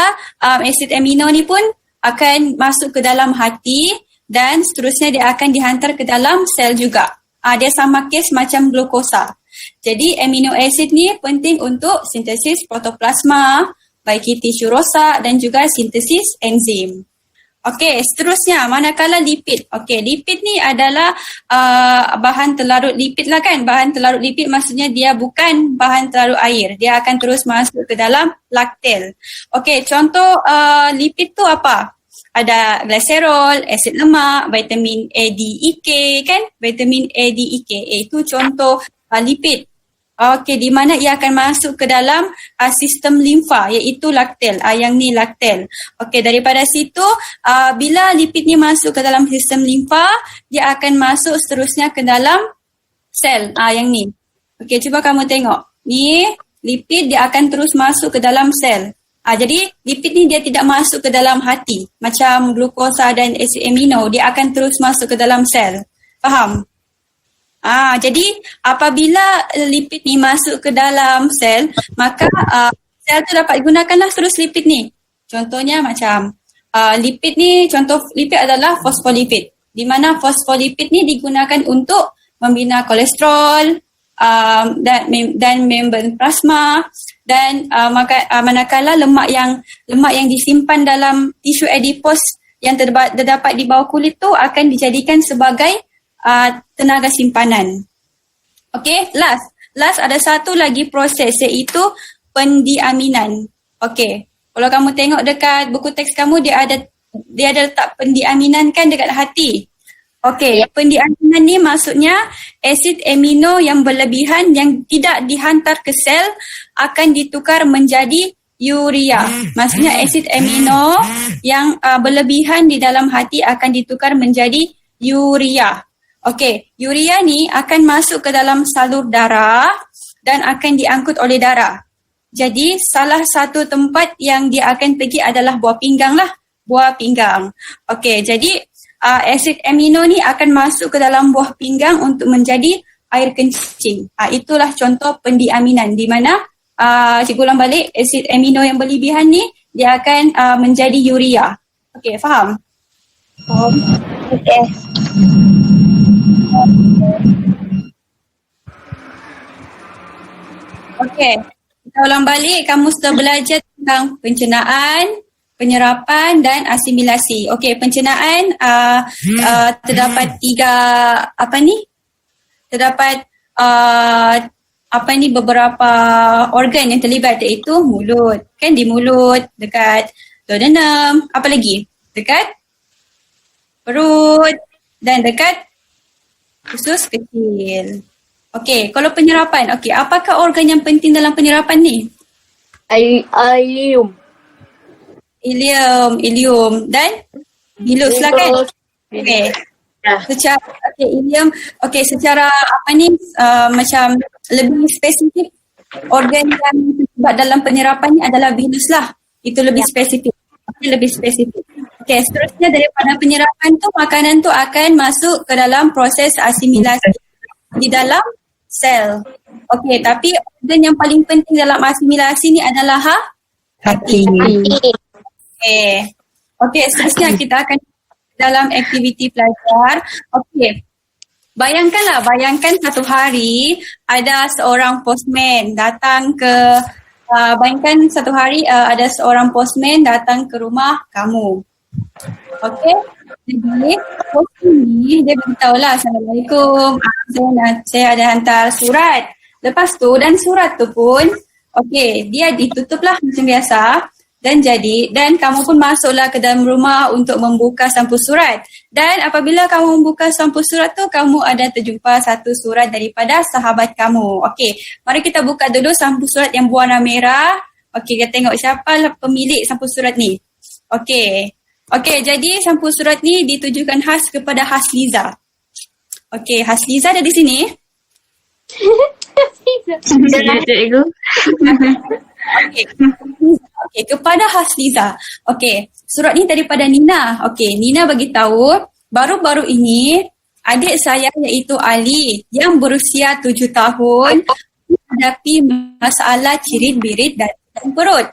asid amino ni pun akan masuk ke dalam hati dan seterusnya dia akan dihantar ke dalam sel juga. Dia sama kes macam glukosa. Jadi amino acid ni penting untuk sintesis protoplasma, baiki tisu rosak dan juga sintesis enzim. Okey, seterusnya manakala lipid. Okey, lipid ni adalah bahan terlarut lipid lah kan. Bahan terlarut lipid maksudnya dia bukan bahan terlarut air. Dia akan terus masuk ke dalam laktel. Okey, contoh lipid tu apa? Ada glycerol, asid lemak, vitamin A, D, E, K kan? Vitamin A, D, E, K. Itu contoh lipid. Okey, di mana ia akan masuk ke dalam sistem limfa iaitu laktel. Yang ni laktel. Okey, daripada situ bila lipid ni masuk ke dalam sistem limfa, dia akan masuk seterusnya ke dalam sel. Yang ni. Okey, cuba kamu tengok. Ni lipid dia akan terus masuk ke dalam sel. Jadi lipid ni dia tidak masuk ke dalam hati. Macam glukosa dan asid amino, dia akan terus masuk ke dalam sel. Faham? Jadi apabila lipid ni masuk ke dalam sel, maka sel tu dapat gunakanlah terus lipid ni. Contohnya macam lipid ni, contoh lipid adalah fosfolipid. Di mana fosfolipid ni digunakan untuk membina kolesterol dan membran plasma dan manakala lemak yang disimpan dalam tisu adipos yang terdapat di bawah kulit tu akan dijadikan sebagai tenaga simpanan. Okey, last ada satu lagi proses iaitu pendiaminan. Okey, kalau kamu tengok dekat buku teks kamu dia ada letak pendiaminan kan dekat hati. Okey, pendiaminan ni maksudnya asid amino yang berlebihan yang tidak dihantar ke sel akan ditukar menjadi urea. Maksudnya asid amino yang berlebihan di dalam hati akan ditukar menjadi urea. Okey, urea ni akan masuk ke dalam salur darah dan akan diangkut oleh darah. Jadi salah satu tempat yang dia akan pergi adalah buah pinggang lah. Buah pinggang. Okey, jadi asid amino ni akan masuk ke dalam buah pinggang untuk menjadi air kencing. Itulah contoh pendiaminan di mana cikgu ulang balik asid amino yang berlebihan ni dia akan menjadi urea. Okey, faham? Okay. Okey, kita ulang balik. Kamu sudah belajar tentang pencernaan, penyerapan dan asimilasi. Okey, pencernaan terdapat terdapat beberapa organ yang terlibat iaitu mulut. Kan di mulut, dekat duodenum, apa lagi? Dekat perut dan dekat usus kecil. Okey, kalau penyerapan. Okey, apakah organ yang penting dalam penyerapan ni? Ileum dan bilus lah kan? Okey. Secara macam lebih spesifik organ yang terlibat dalam penyerapan ni adalah bilus lah. Itu lebih spesifik. Lebih spesifik. Okey, seterusnya daripada penyerapan tu makanan tu akan masuk ke dalam proses asimilasi di dalam sel. Okey, tapi organ yang paling penting dalam asimilasi ni adalah hati. Okey, seterusnya kita akan dalam aktiviti pelajar. Okey. Bayangkan satu hari ada seorang postman datang ke ada seorang postman datang ke rumah kamu. Okey. Jadi postman ni dia beritahulah, Assalamualaikum. Saya ada hantar surat. Lepas tu dan surat tu pun okey, dia ditutuplah macam biasa. Dan kamu pun masuklah ke dalam rumah untuk membuka sampul surat. Dan apabila kamu membuka sampul surat tu, kamu ada terjumpa satu surat daripada sahabat kamu. Okey, mari kita buka dulu sampul surat yang berwarna merah. Okey, kita tengok siapa pemilik sampul surat ni. Okey, jadi sampul surat ni ditujukan khas kepada Hasliza. Okey, Hasliza ada di sini. Cikgu. Okey, kepada Hasliza. Okey, surat ni daripada Nina. Okey, Nina bagi tahu baru-baru ini Adik saya iaitu Ali yang berusia 7 tahun menghadapi masalah cirit-birit dan perut.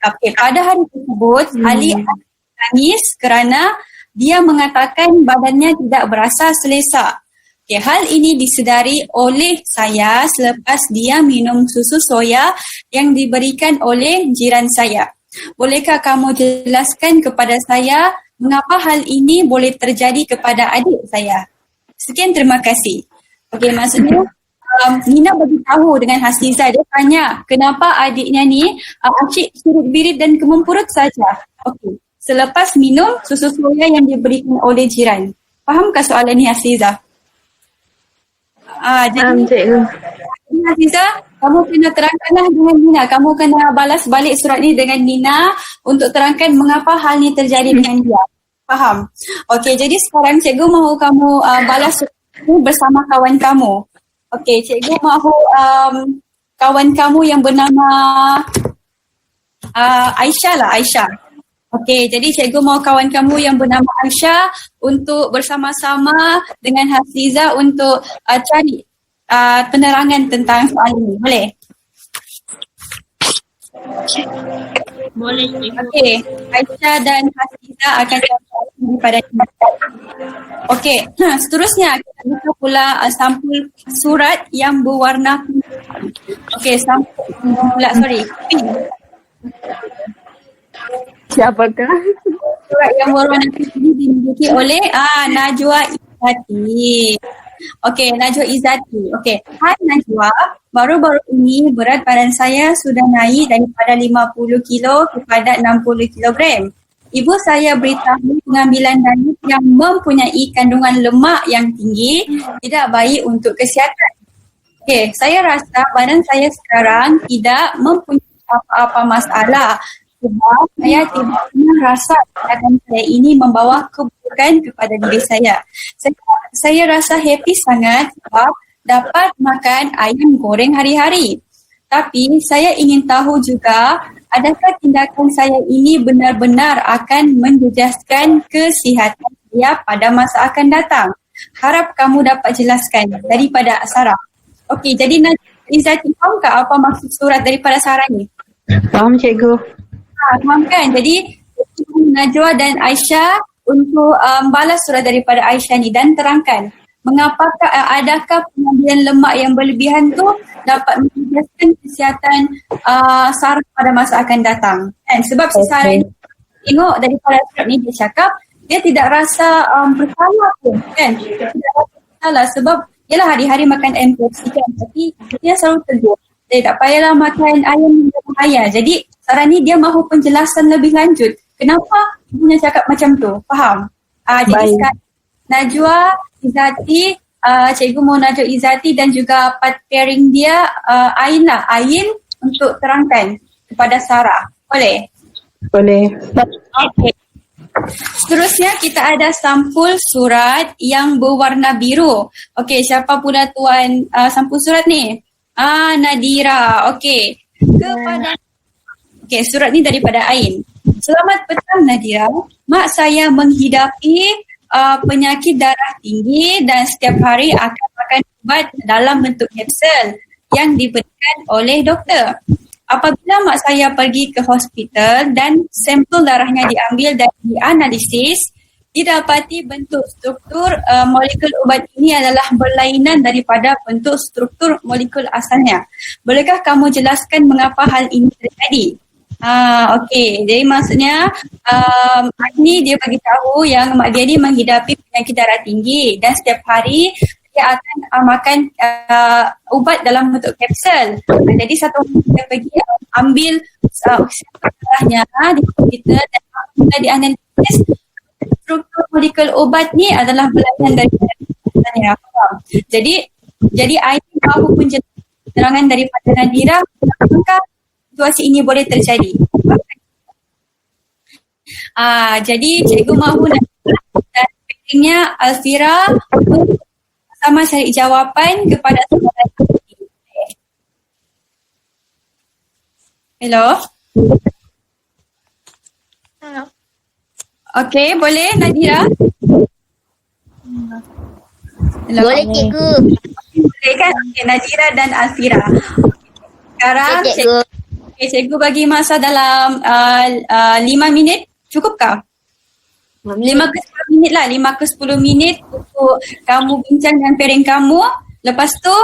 Okey, pada hari tersebut Ali menangis kerana dia mengatakan badannya tidak berasa selesa. Okay, hal ini disedari oleh saya selepas dia minum susu soya yang diberikan oleh jiran saya. Bolehkah kamu jelaskan kepada saya mengapa hal ini boleh terjadi kepada adik saya? Sekian, terima kasih. Okey, maksudnya Nina bagi tahu dengan Hasizah, dia tanya kenapa adiknya ni asyik cirit-birit dan kemung perut saja. Okey, selepas minum susu soya yang diberikan oleh jiran. Fahamkah soalan ni, Hasizah? Faham, cikgu. Hasizah, kamu kena terangkanlah dengan Nina. Kamu kena balas balik surat ni dengan Nina untuk terangkan mengapa hal ni terjadi dengan dia. Faham? Okey, jadi sekarang cikgu mahu kamu balas surat ni bersama kawan kamu. Okey, cikgu mahu kawan kamu yang bernama Aisyah lah, Aisyah. Okey, jadi cikgu mahu kawan kamu yang bernama Aisyah untuk bersama-sama dengan Hafizah untuk cari penerangan tentang soal ini. Boleh? Boleh. Okey, Aisyah dan Hafizah akan jawab daripada kita. Okey, seterusnya kita buka pula sampul surat yang berwarna okey, sampul pula pink. Siapakah? Surat yang berwarna pink ini dimiliki oleh Najwa Izzati. Okey, Najwa Izzati. Okey, hai Najwa, baru-baru ini berat badan saya sudah naik daripada 50 kilo kepada 60 kilogram. Ibu saya beritahu pengambilan daging yang mempunyai kandungan lemak yang tinggi tidak baik untuk kesihatan. Okey, saya rasa badan saya sekarang tidak mempunyai apa-apa masalah sebab saya tidak pernah rasa badan saya ini membawa keburukan kepada diri saya. Saya rasa happy sangat sebab dapat makan ayam goreng hari-hari. Tapi saya ingin tahu juga, adakah tindakan saya ini benar-benar akan menjejaskan kesihatan saya pada masa akan datang? Harap kamu dapat jelaskan daripada Sarah. Okey, jadi Izzati, fahamkah apa maksud surat daripada Sarah ni? Faham, cikgu. Faham kan? Jadi Najwa dan Aisyah untuk balas surat daripada Aisyah ni dan terangkan mengapakah adakah pengambilan lemak yang berlebihan tu dapat menjejaskan kesihatan Sarah pada masa akan datang. Kan? Sebab si Sarah ni tengok daripada surat ni, dia cakap dia tidak rasa bersalah pun, kan? Tidak rasa bersalah sebab ialah hari-hari makan ayam porsi kan, tapi dia selalu tegur. Dia tak payahlah makan ayam yang berbahaya. Jadi Sarah ni dia mahu penjelasan lebih lanjut. Kenapa ibunya cakap macam tu? Faham? Jadi sekarang Najwa Izzati, cikgu mau Najwa Izzati dan juga part pairing dia Ain lah. Ain untuk terangkan kepada Sarah. Boleh? Boleh. Okey. Seterusnya kita ada sampul surat yang berwarna biru. Okey, siapa pula tuan sampul surat ni? Nadira. Okey. Okey, surat ni daripada Ain. Selamat petang Nadira. Mak saya menghidapi penyakit darah tinggi dan setiap hari akan makan ubat dalam bentuk kapsul yang diberikan oleh doktor. Apabila mak saya pergi ke hospital dan sampel darahnya diambil dan dianalisis, didapati bentuk struktur molekul ubat ini adalah berlainan daripada bentuk struktur molekul asalnya. Bolehkah kamu jelaskan mengapa hal ini terjadi? Okey, jadi maksudnya ini dia bagi tahu yang mak dia ni menghidapi penyakit darah tinggi dan setiap hari dia akan makan ubat dalam bentuk kapsul. Jadi satu hari dia pergi ambil darahnya di hospital dan apabila dianalisis struktur molekul obat ni adalah berlainan daripada asalnya. Jadi Aini mahu penjelasan daripada Nadira apakah situasi ini boleh terjadi. Jadi cikgu mahu dan pentingnya Alfira untuk sama cari jawapan kepada soalan ini. Hello? Okey, boleh Nadira? Boleh cikgu. Boleh kan? Okay, Nadira dan Alfira. Sekarang Okey, cikgu. cikgu bagi masa dalam 5 minit. Cukupkah? 5 ke 10 minit lah. 5 ke 10 minit untuk kamu bincang dengan parent kamu. Lepas tu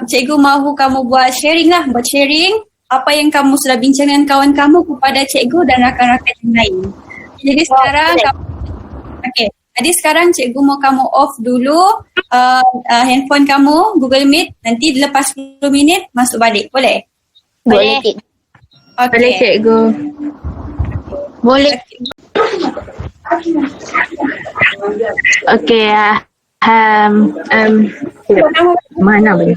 cikgu mahu kamu buat sharing lah. Buat sharing apa yang kamu sudah bincang dengan kawan kamu kepada cikgu dan rakan-rakan yang lain. Jadi sekarang jadi sekarang cikgu mau kamu off dulu handphone kamu, Google Meet. Nanti lepas 10 minit masuk balik. Boleh? Boleh cikgu. Boleh cikgu. Boleh. Okey. Mana boleh?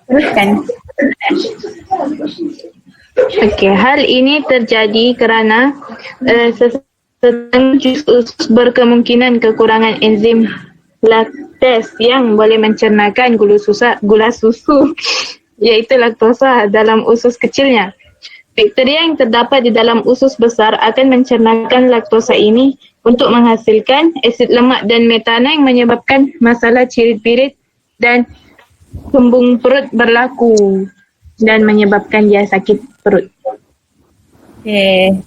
Teruskan. Okey, hal ini terjadi kerana sesetengah jus usus berkemungkinan kekurangan enzim laktas yang boleh mencernakan gula susu iaitu laktosa dalam usus kecilnya. Bakteria yang terdapat di dalam usus besar akan mencernakan laktosa ini untuk menghasilkan asid lemak dan metana yang menyebabkan masalah cirit-pirit dan kembung perut berlaku dan menyebabkan dia sakit perut. Okay.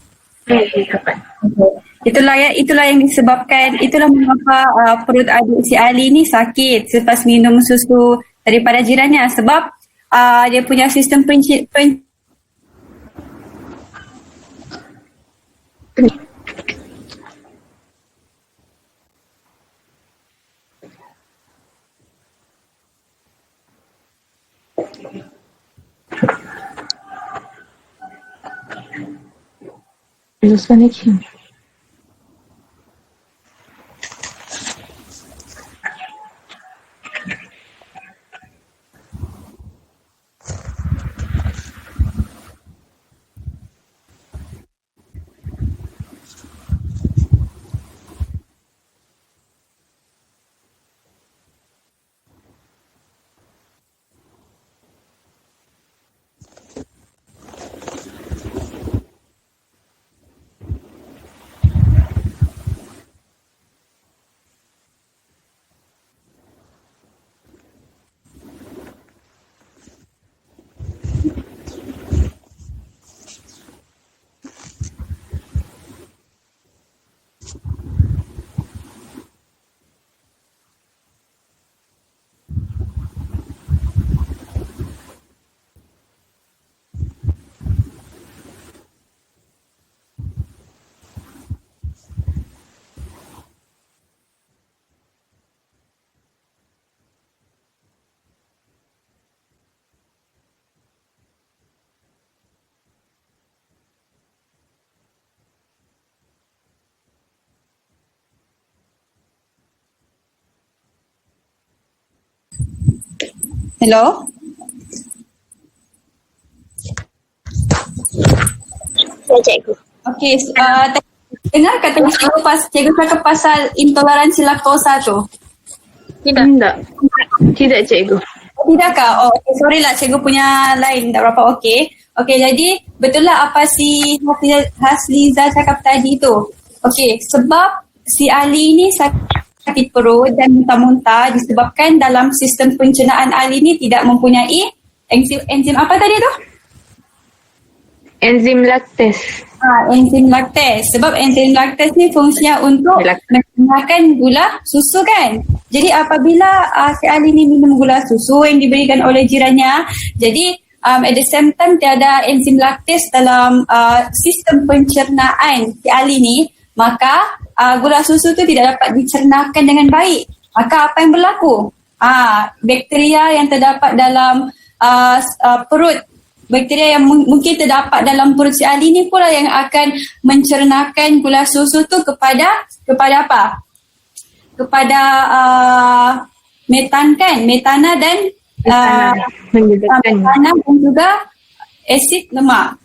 Itulah yang disebabkan, itulah mengapa perut adik si Ali ni sakit selepas minum susu daripada jirannya sebab dia punya sistem Lose connection. Hello? Ya cikgu. Okey, dengar kata cikgu cakap pasal intoleransi laktosa tu. Tidak cikgu. Tidakkah? Oh, okay. Sorry lah, cikgu punya line tak berapa okey. Okey, jadi betul lah apa si Hasliza cakap tadi tu. Okey, sebab si Ali ni sakit perut dan muntah-muntah disebabkan dalam sistem pencernaan Ali ni tidak mempunyai enzim apa tadi tu? Enzim laktas. Enzim laktas. Sebab enzim laktas ni fungsinya untuk mencernakan gula susu kan. Jadi apabila si Ali ni minum gula susu yang diberikan oleh jirannya, jadi at the same time tiada enzim laktas dalam sistem pencernaan si Ali ni, maka gula susu tu tidak dapat dicernakan dengan baik. Maka apa yang berlaku? Bakteria yang terdapat dalam perut, bakteria yang mungkin terdapat dalam perut si Ali ni pula yang akan mencernakan gula susu tu kepada apa? Kepada metana dan metana dan juga asid lemak.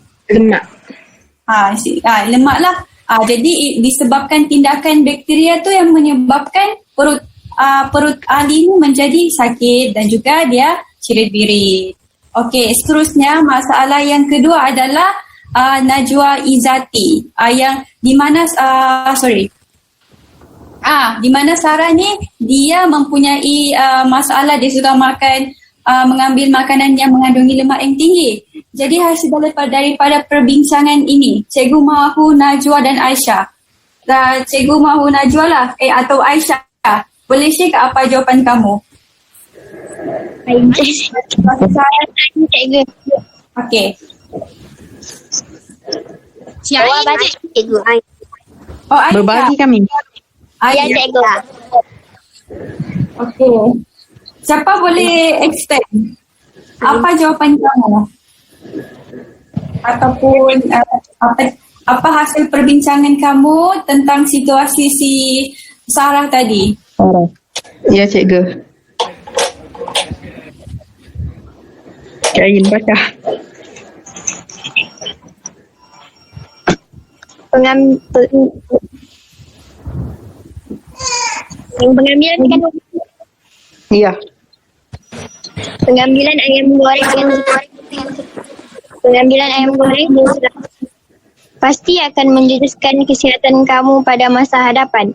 Lemak lah. Jadi disebabkan tindakan bakteria tu yang menyebabkan perut Ali ni menjadi sakit dan juga dia cirit-birit. Okey, seterusnya masalah yang kedua adalah Najwa Izzati. Yang di mana di mana Sarah ni dia mempunyai masalah, dia suka makan mengambil makanan yang mengandungi lemak yang tinggi. Jadi hasil daripada perbincangan ini, Cikgu mahu Najwa dan Aisyah. Cikgu mahu Najwa lah atau Aisyah. Boleh share apa jawapan kamu? Cikgu. Okey. Jawab balik cikgu. Oh, Aisyah. Berbagi kami. Ya cikgu. Okey. Siapa boleh extend? Apa jawapan kamu? Ataupun apa hasil perbincangan kamu tentang situasi si Sarah tadi? Ya, cikgu. Kain baca. Pengambilan kan Iya. pengambilan ayam goreng pasti akan menjejaskan kesihatan kamu pada masa hadapan.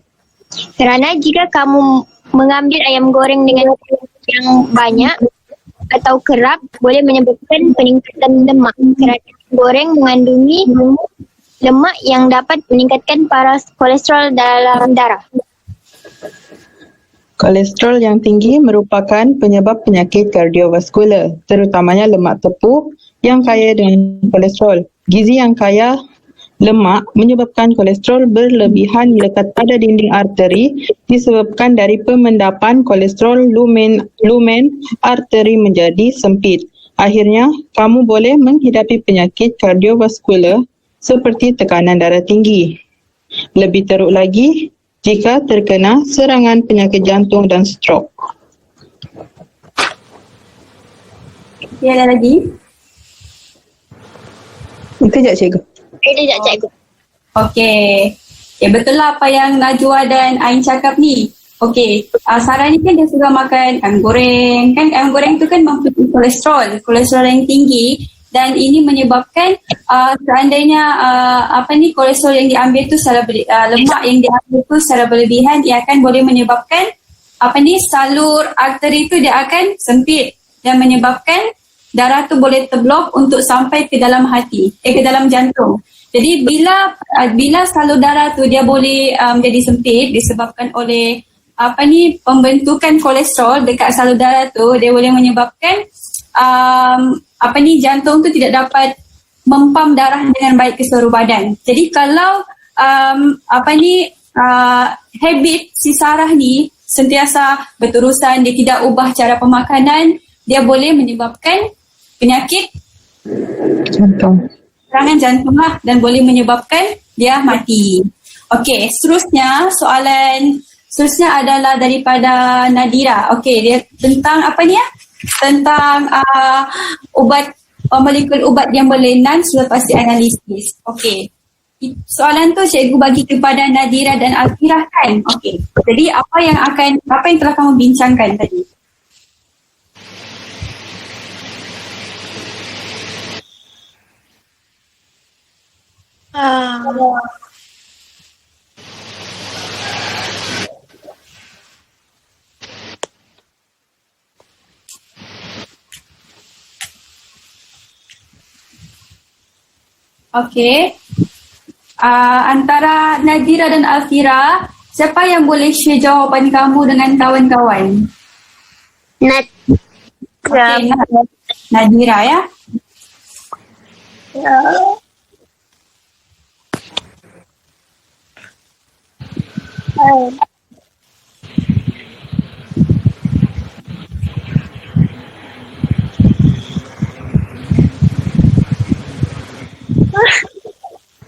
Kerana jika kamu mengambil ayam goreng dengan yang banyak atau kerap boleh menyebabkan peningkatan lemak. Kerana ayam goreng mengandungi lemak yang dapat meningkatkan paras kolesterol dalam darah. Kolesterol yang tinggi merupakan penyebab penyakit kardiovaskular, terutamanya lemak tepu yang kaya dengan kolesterol. Gizi yang kaya lemak menyebabkan kolesterol berlebihan melekat pada dinding arteri disebabkan dari pemendapan kolesterol lumen arteri menjadi sempit. Akhirnya, kamu boleh menghidapi penyakit kardiovaskular seperti tekanan darah tinggi. Lebih teruk lagi, jika terkena serangan penyakit jantung dan strok. Ada lagi? Itu je, cikgu. Itu je cikgu. Okey. Ya, betul lah apa yang Najwa dan Ain cakap ni. Okey, Sarah ni kan dia suka makan ayam goreng. Kan ayam goreng tu kan mempunyai kolesterol yang tinggi. Dan ini menyebabkan seandainya kolesterol yang diambil tu lemak yang diambil tu secara berlebihan, ia akan boleh menyebabkan salur arteri tu dia akan sempit dan menyebabkan darah tu boleh terblok untuk sampai ke dalam hati, ke dalam jantung. Jadi bila salur darah tu dia boleh jadi sempit disebabkan oleh pembentukan kolesterol dekat salur darah tu, dia boleh menyebabkan jantung tu tidak dapat mempam darah dengan baik ke seluruh badan. Jadi kalau habit si Sarah ni sentiasa berterusan, dia tidak ubah cara pemakanan, dia boleh menyebabkan penyakit serangan jantung lah, dan boleh menyebabkan dia mati. Okey, soalan seterusnya adalah daripada Nadira. Okey, dia tentang tentang molekul ubat yang berlainan selepas dianalisis. Okey. Soalan tu cikgu bagi kepada Nadira dan Alfirah kan? Okey. Jadi apa yang telah kamu bincangkan tadi? Okey. Antara Nadira dan Alfira, siapa yang boleh share jawapan kamu dengan kawan-kawan? Okay, Nadira ya.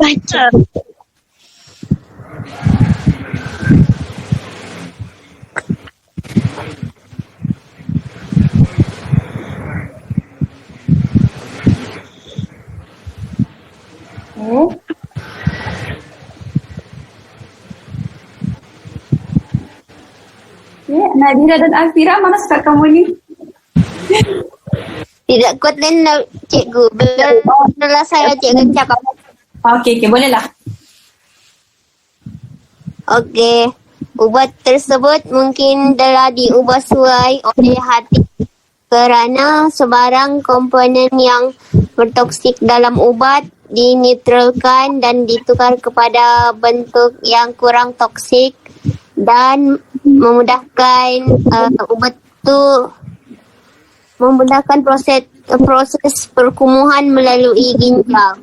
Baca. Oh. Okay, Nadira dan Alfira, mana suka kamu ni? Tidak kuat lain lah, cikgu. Bila saya cikgu cakap. Okey, bolehlah. Okey. Ubat tersebut mungkin telah diubah sesuai oleh hati kerana sebarang komponen yang bertoksik dalam ubat dinetralkan dan ditukar kepada bentuk yang kurang toksik dan memudahkan proses perkumuhan melalui ginjal.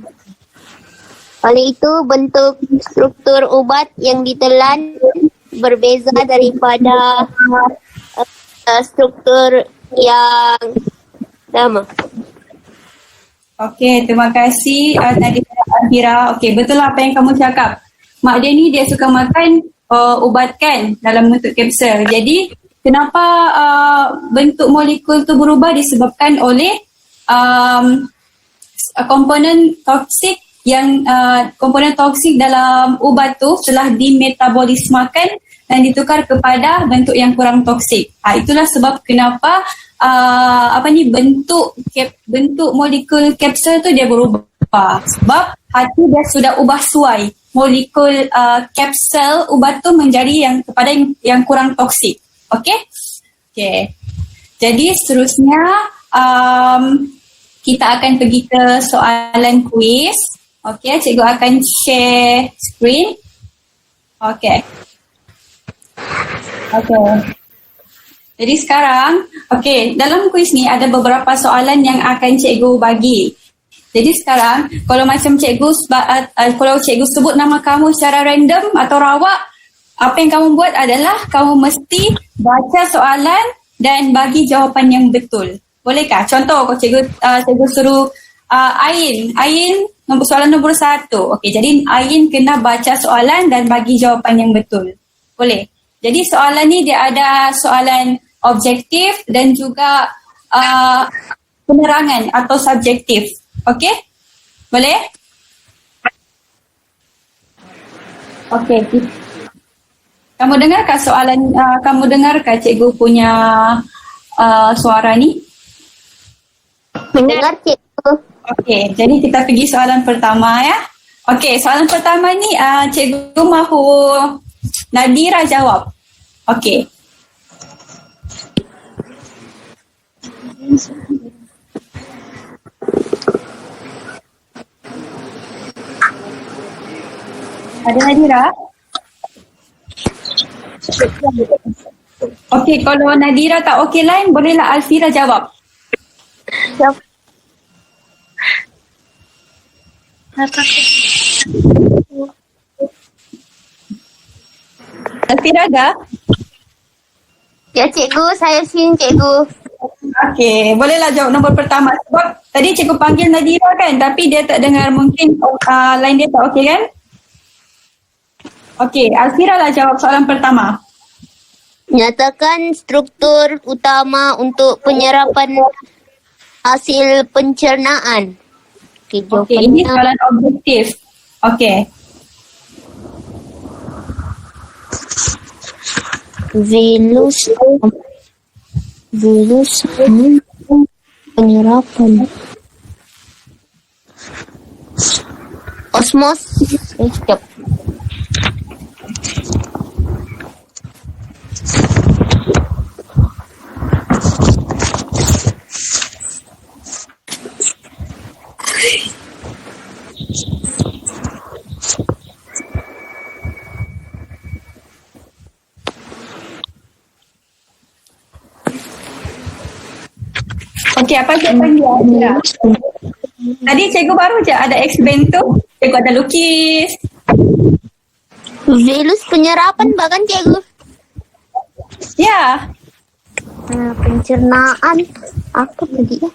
Oleh itu, bentuk struktur ubat yang ditelan berbeza daripada struktur yang sama. Okey, terima kasih Nadira Alfira. Okey, betul apa yang kamu cakap. Mak dia ni dia suka makan ubat kan dalam bentuk kapsul. Jadi, kenapa bentuk molekul tu berubah disebabkan oleh komponen toksik yang komponen toksik dalam ubat tu telah dimetabolismakan dan ditukar kepada bentuk yang kurang toksik. Itulah sebab kenapa bentuk molekul kapsul tu dia berubah. Sebab hati dia sudah ubah suai molekul kapsul ubat tu menjadi kepada yang kurang toksik. Okey? Okey. Jadi seterusnya kita akan pergi ke soalan kuis. Okey, cikgu akan share screen. Okey. Jadi sekarang, dalam kuis ni ada beberapa soalan yang akan cikgu bagi. Jadi sekarang, kalau macam kalau cikgu sebut nama kamu secara random atau rawak, apa yang kamu buat adalah kamu mesti baca soalan dan bagi jawapan yang betul. Bolehkah? Contoh, kalau cikgu suruh Ain soalan nombor 1. Okey, jadi Ain kena baca soalan dan bagi jawapan yang betul. Boleh? Jadi soalan ni dia ada soalan objektif dan juga penerangan atau subjektif. Okey? Boleh? Okey. Kamu dengarkah dengarkah cikgu punya suara ni? Dengar cikgu. Okey, jadi kita pergi soalan pertama ya. Okey, soalan pertama ni cikgu mahu Nadira jawab. Okey. Ada Nadira? Okey, kalau Nadira tak okey lain, bolehlah Alfira jawab. Alfira dah? Ya cikgu, saya sini cikgu. Okey, bolehlah jawab nombor pertama. Sebab tadi cikgu panggil Nadira kan, tapi dia tak dengar, mungkin line dia tak okey kan? Okey, Alfira lah jawab soalan pertama. Nyatakan struktur utama untuk penyerapan hasil pencernaan. Okey, ini soalan objektif. Okey. Virus penyerapan osmosis. Sekejap. Okey, apa jawapan dia? Tadi cikgu baru je ada explain tu. Cikgu ada lukis. Virus penyerapan bahkan cikgu. Ya. Pencernaan. Apa tadi ya?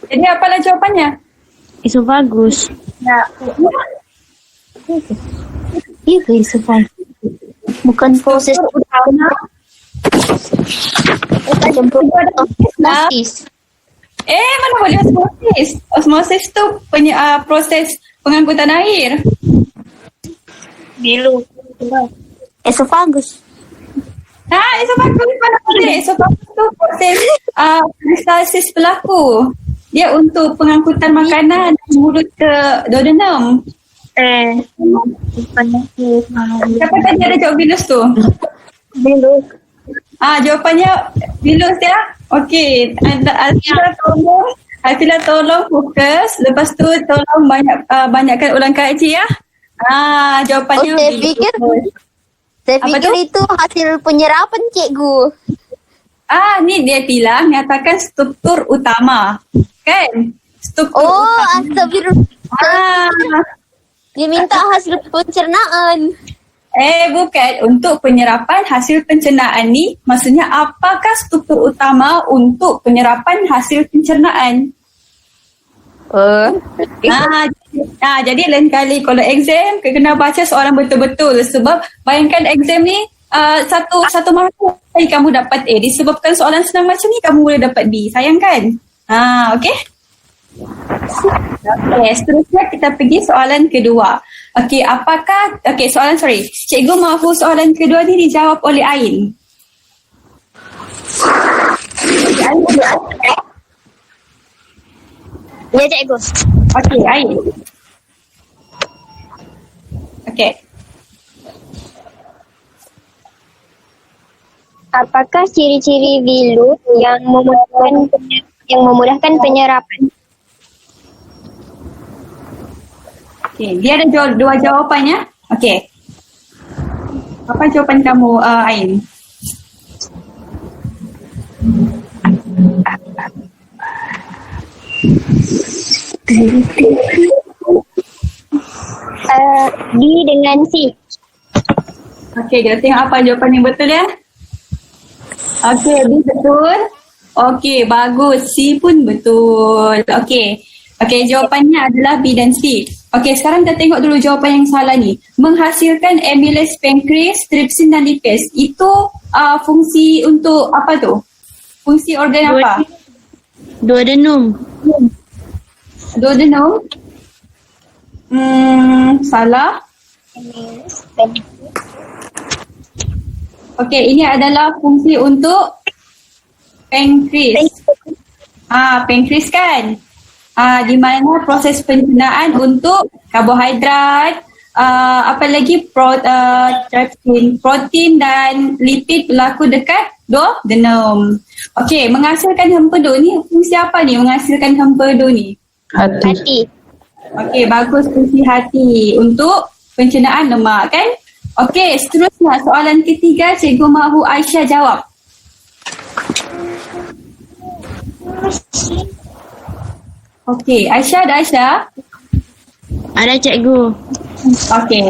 Jadi apalah jawapannya? Esophagus. Ya. Itu esophagus. Bukan proses utama. Macam osmosis. Mana boleh osmosis? Osmosis tu proses pengangkutan air. Bilu. Esophagus. Esophagus mana boleh? Esophagus tu proses kristalsis berlaku. Dia untuk pengangkutan makanan dari mulut ke duodenum. Siapa tadi ada jawab Venus tu? Venus. Jawapannya Venus ya. Okey, Alfila tolong fokus. Lepas tu tolong banyakkan ulang kaji ya. Jawapannya Saya Venus. fikir itu hasil penyerapan cikgu. Ni dia bilang nyatakan struktur utama. Kan? Struktur utama. Astagfirullah. Dia minta hasil pencernaan. Bukan. Untuk penyerapan hasil pencernaan ni, maksudnya apakah struktur utama untuk penyerapan hasil pencernaan? Jadi lain kali kalau exam, kena baca soalan betul-betul. Sebab bayangkan exam ni, satu markah kamu dapat A. Disebabkan soalan senang macam ni, kamu boleh dapat B. Sayang kan? Okey? Okey, seterusnya kita pergi soalan kedua. Okey, Cikgu mahu soalan kedua ni dijawab oleh Ain. Ya, cikgu. Okey, Ain. Okey. Apakah ciri-ciri virus yang memudahkan penyerapan? Okey, dia ada dua jawapannya. Okey. Apa jawapan kamu, Ain? B dengan C. Okey, kita tengok apa jawapan yang betul ya. Okey, B betul. Okey, bagus. C pun betul. Okey, jawapannya adalah B dan C. Okey, sekarang kita tengok dulu jawapan yang salah ni. Menghasilkan amylase, pankreas, trypsin dan lipase. Itu fungsi untuk apa tu? Fungsi organ apa? Duodenum. Duodenum. Salah. Okey, ini adalah fungsi untuk pankreas. Pankreas kan? Di mana proses pencernaan untuk karbohidrat, apa lagi protein dan lipid berlaku dekat duodenum. Okey, menghasilkan hempedu ni fungsi apa ni? Menghasilkan hempedu ni? Hati. Okey, bagus, fungsi hati untuk pencernaan lemak kan? Okey, seterusnya soalan ketiga Cikgu mahu Aisyah jawab. Okey, Aisyah ada Aisyah? Ada cikgu. Okey.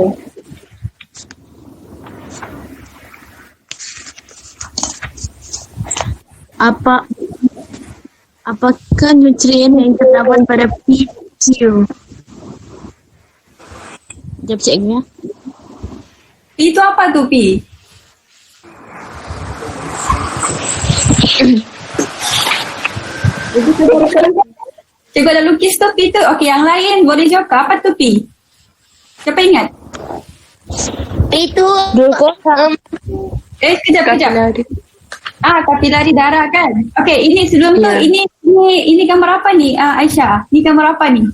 Apakah nutrien yang terdapat pada PQ? Jawab cikgu ya. P itu apa tu P? Cikgu ada lukis tu P tu. Okey, yang lain boleh jawab ke? Apa tu P? Siapa ingat? Itu Kejap. Kapilari darah kan? Okey, ini sebelum tu ini gambar apa ni Aisyah? Ni gambar apa ni?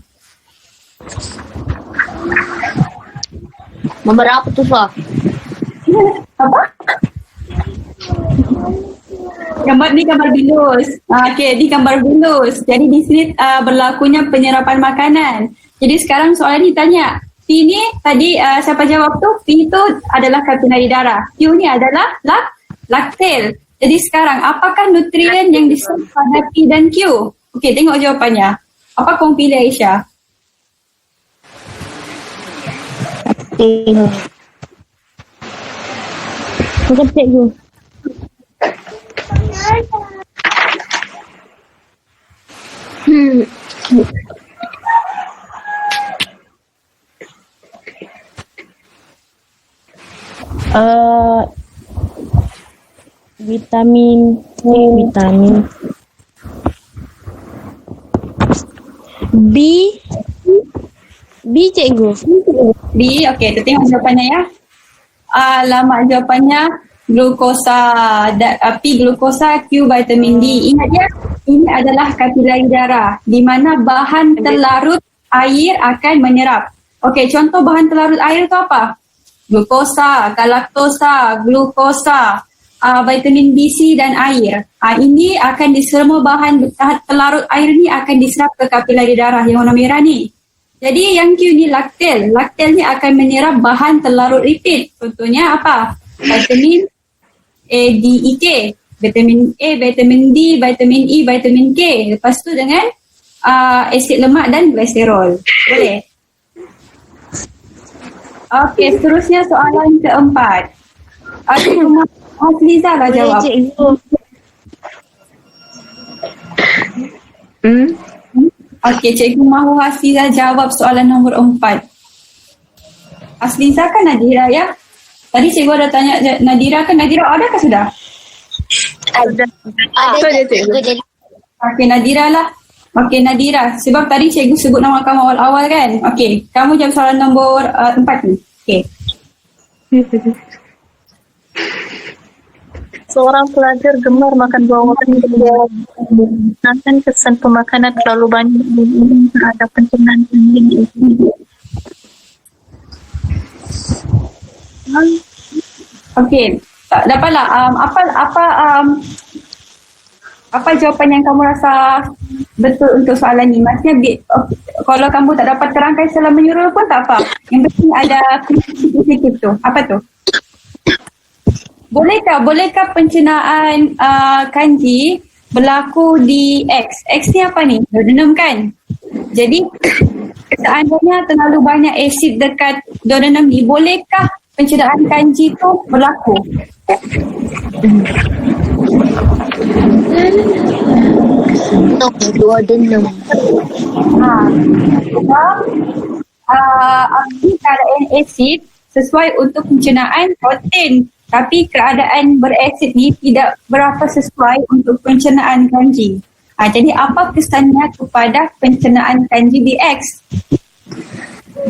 gambar apa tu, Fah? Apa? Gambar bilus. Okey, ni gambar bilus. Jadi di sini berlakunya penyerapan makanan. Jadi sekarang soalan ni tanya, P ni tadi siapa jawab tu? P tu adalah kapilari darah. Q ni adalah laktil. Jadi sekarang apakah nutrien yang diserap pada P dan Q? Okey, tengok jawapannya. Apa kau pilih Aisyah? Bukan cikgu. Vitamin B cikgu. B, okey, kita tengok jawapannya ya. Lama jawapannya glukosa, P glukosa, Q vitamin D. Ingat ya, ini adalah kapilari darah di mana bahan terlarut air akan menyerap. Okey, contoh bahan terlarut air itu apa? Glukosa, galaktosa, glukosa, vitamin B, C dan air. Ini akan semua bahan terlarut air ni akan diserap ke kapilari darah yang warna merah ni. Jadi yang Q ni laktel. Laktel ni akan menyerap bahan terlarut lipid. Contohnya apa? Vitamin A, D, E, K. Vitamin A, vitamin D, vitamin E, vitamin K. Lepas tu dengan asid lemak dan kolesterol. Boleh? Okey, seterusnya soalan keempat. Hafliza lah jawab. Okey, Cikgu mahu Hafliza jawab soalan nombor 4. Hafliza kan Nadira ya? Tadi cikgu ada tanya Nadira kan? Nadira adakah sudah? Ada cikgu. Okey, Nadira lah. Okey, Nadira. Sebab tadi cikgu sebut nama kamu awal-awal kan? Okey, kamu jawab soalan nombor 4 ni. Okey. Seorang pelajar gemar makan buah-buahan dan kesan pemakanan terlalu banyak terhadap pencernaan tinggi. Okey, dapatlah apa jawapan yang kamu rasa betul untuk soalan ni? Maksudnya kalau kamu tak dapat terangkan secara menyeluruh pun tak apa. Yang penting ada kritik tu. Apa tu? Bolehkah pencernaan kanji berlaku di X? X ni apa ni? Duodenum kan? Jadi seandainya terlalu banyak asid dekat duodenum ni, bolehkah pencernaan kanji tu berlaku? Duodenum. Keadaan asid sesuai untuk pencernaan protein, tapi keadaan berasid ni tidak berapa sesuai untuk pencernaan kanji. Jadi apa kesannya kepada pencernaan kanji di X?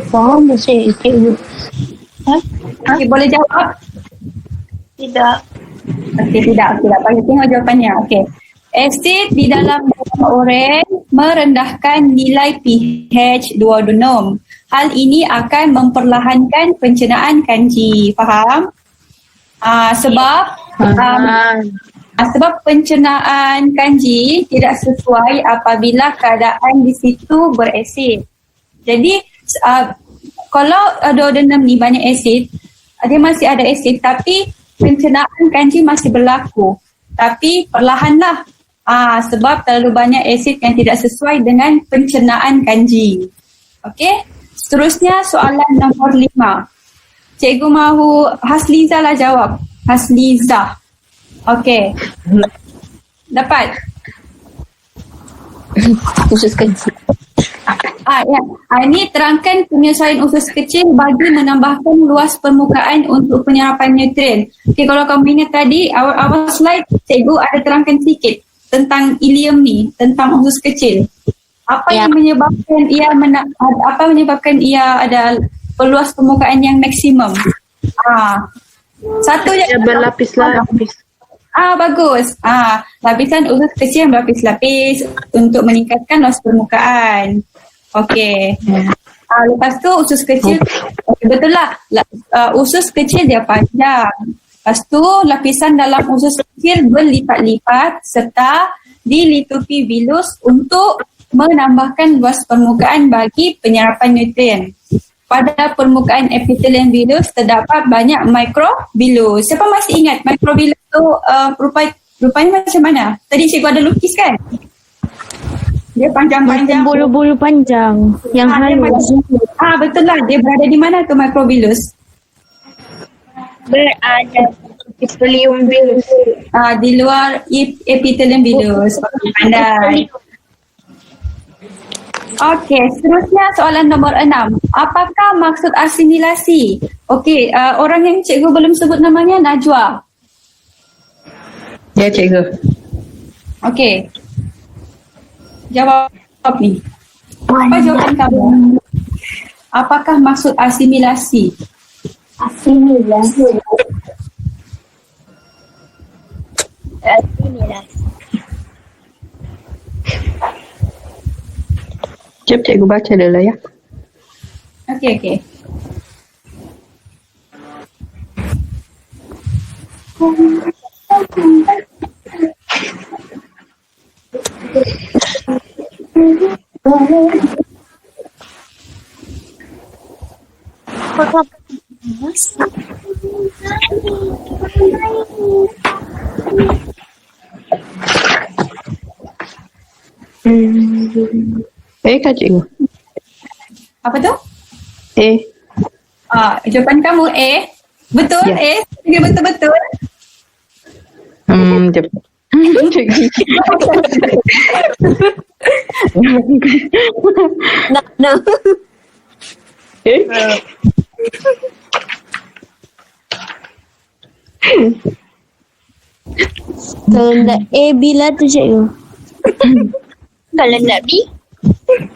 Faham saya cikgu? Okay, boleh jawab? Tidak. Okey, tidak. Okey, tak payah tengok jawapannya. Okey. Asid di dalam darah oren merendahkan nilai pH duodenum. Hal ini akan memperlahankan pencernaan kanji. Faham? Sebab pencernaan kanji tidak sesuai apabila keadaan di situ berasid. Jadi kalau duodenum ni banyak asid, dia masih ada asid tapi pencernaan kanji masih berlaku. Tapi perlahanlah sebab terlalu banyak asid yang tidak sesuai dengan pencernaan kanji. Okey? Seterusnya soalan nombor 5. Cikgu mahu Hasliza lah jawab. Hasliza. Okey. Dapat? Usus kecil. Ya. Ini terangkan penyesuaian usus kecil bagi menambahkan luas permukaan untuk penyerapan nutrien. Okey, kalau kamu ingat tadi awal slide cikgu ada terangkan sedikit tentang ileum ni, tentang usus kecil. Apa yang menyebabkan ia ada peluas permukaan yang maksimum? Satu je berlapis-lapis. Bagus. Lapisan usus kecil berlapis-lapis untuk meningkatkan luas permukaan. Okey. Lepas tu usus kecil, betul lah. Usus kecil dia panjang. Lepas tu lapisan dalam usus kecil berlipat-lipat serta dilitupi vilus untuk menambahkan luas permukaan bagi penyerapan nutrien. Pada permukaan epitelium vilus terdapat banyak mikrovilus. Siapa masih ingat mikrovilus tu rupanya macam mana? Tadi cikgu ada lukis kan? Dia panjang-panjang. Bulu-bulu panjang yang halus. Betul lah. Dia berada di mana tu mikrovilus? Berada epitelium vilus. Di luar epitelium vilus. Pandai. Okey, seterusnya soalan nombor 6. Apakah maksud asimilasi? Okey, orang yang cikgu belum sebut namanya Najwa. Ya, cikgu. Okey. Jawab ni. Apa jawapan kamu? Apakah maksud asimilasi? Asimilasi. Jom cikgu baca dulu ya. Okey. Kah cikgu? Apa tu? Jawapan kamu A. Betul Ya. A. Betul-betul. Jom. No. Kalau nak A, B lah tu cikgu. Kalau nak B, Okey.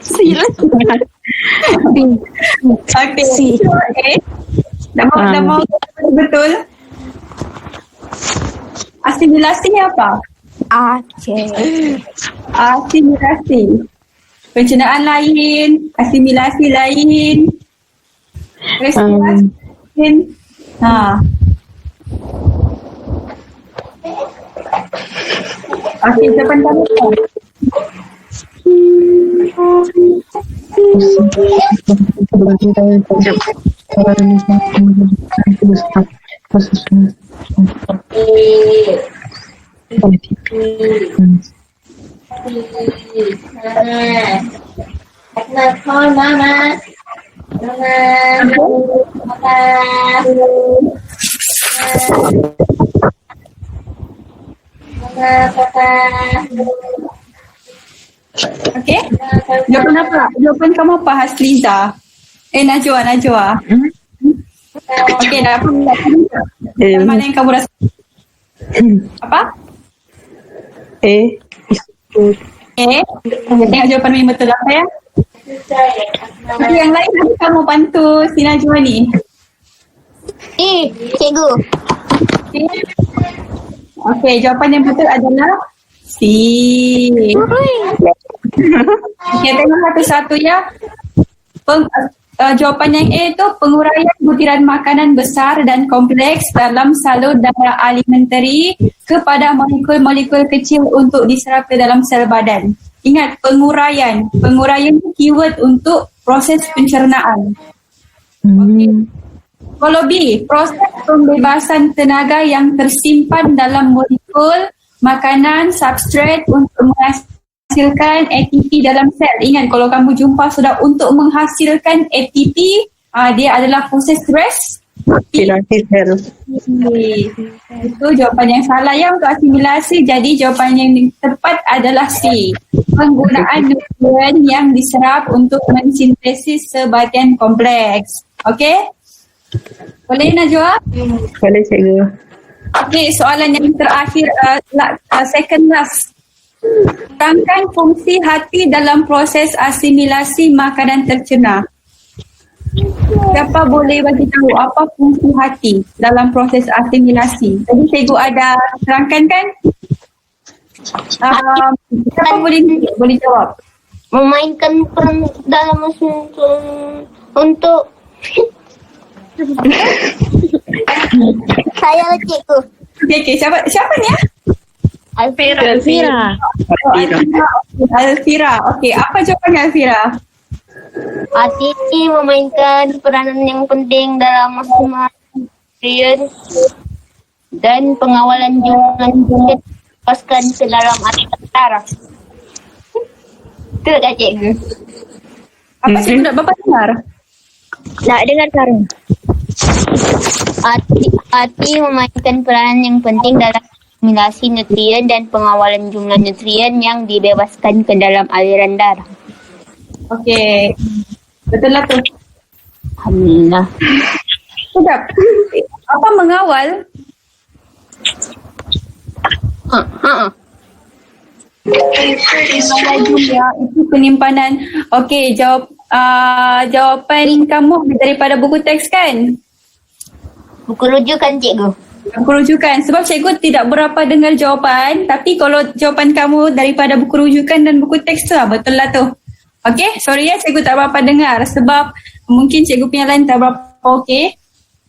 C. A. Dah mau betul. Asimilasi ni apa? Asimilasi. Pencernaan lain, asimilasi lain. Respirasi lain. Okey, jawapan kamu apa? Okey. Jawapan apa? Jawapan kamu apa, Hasliza? Najwa. Okey, dah apa? Yang mana yang kamu rasa? Apa? A. Tengok jawapan yang betul apa ya? Okey, yang lain nanti kamu bantu si Najwa ni. Cikgu. Okey, jawapan yang betul adalah C. Okey, tengok satu-satu ya. Jawapan yang A tu penguraian butiran makanan besar dan kompleks dalam salur darah alimentari kepada molekul-molekul kecil untuk diserap ke dalam sel badan. Ingat, penguraian. Penguraian tu keyword untuk proses pencernaan. Okey. Kalau B, proses pembebasan tenaga yang tersimpan dalam molekul makanan substrat untuk menghasilkan ATP dalam sel. Ingat, kalau kamu jumpa sudah untuk menghasilkan ATP, dia adalah proses Respirasi sel. Itu jawapan yang salah ya untuk asimilasi. Jadi jawapan yang tepat adalah C. Penggunaan nutrien yang diserap untuk mensintesis sebahagian kompleks. Okey? Boleh Najwa? Boleh cikgu. Okey, soalan yang terakhir, second last. Terangkan fungsi hati dalam proses asimilasi makanan tercerna. Siapa boleh bagi tahu apa fungsi hati dalam proses asimilasi? Tadi cikgu ada terangkan kan? Siapa boleh jawab? Memainkan peran dalam untuk saya lah cikgu. Okey, siapa ni ya? Alfira. Alfira. Okey, apa jawapannya Alfira? ATP memainkan peranan yang penting dalam nutrien dan pengawalan jumlah nutrien lepaskan ke dalam aliran darah. Betul tak cikgu? Apa cikgu nak Bapak dengar? Nak dengar sekarang. Hati memainkan peranan yang penting dalam asimilasi nutrien dan pengawalan jumlah nutrien yang dibebaskan ke dalam aliran darah. Okey. Betul lah tu. Alhamdulillah. Sedap. Apa mengawal? Penyimpanan jumlah itu penyimpanan. Okey, jawapan kamu daripada buku teks kan? Buku rujukan cikgu. Buku rujukan. Sebab cikgu tidak berapa dengar jawapan, tapi kalau jawapan kamu daripada buku rujukan dan buku teks tu lah, betul lah tu. Okay, sorry ya cikgu tak berapa dengar sebab mungkin cikgu punya line tak berapa okay.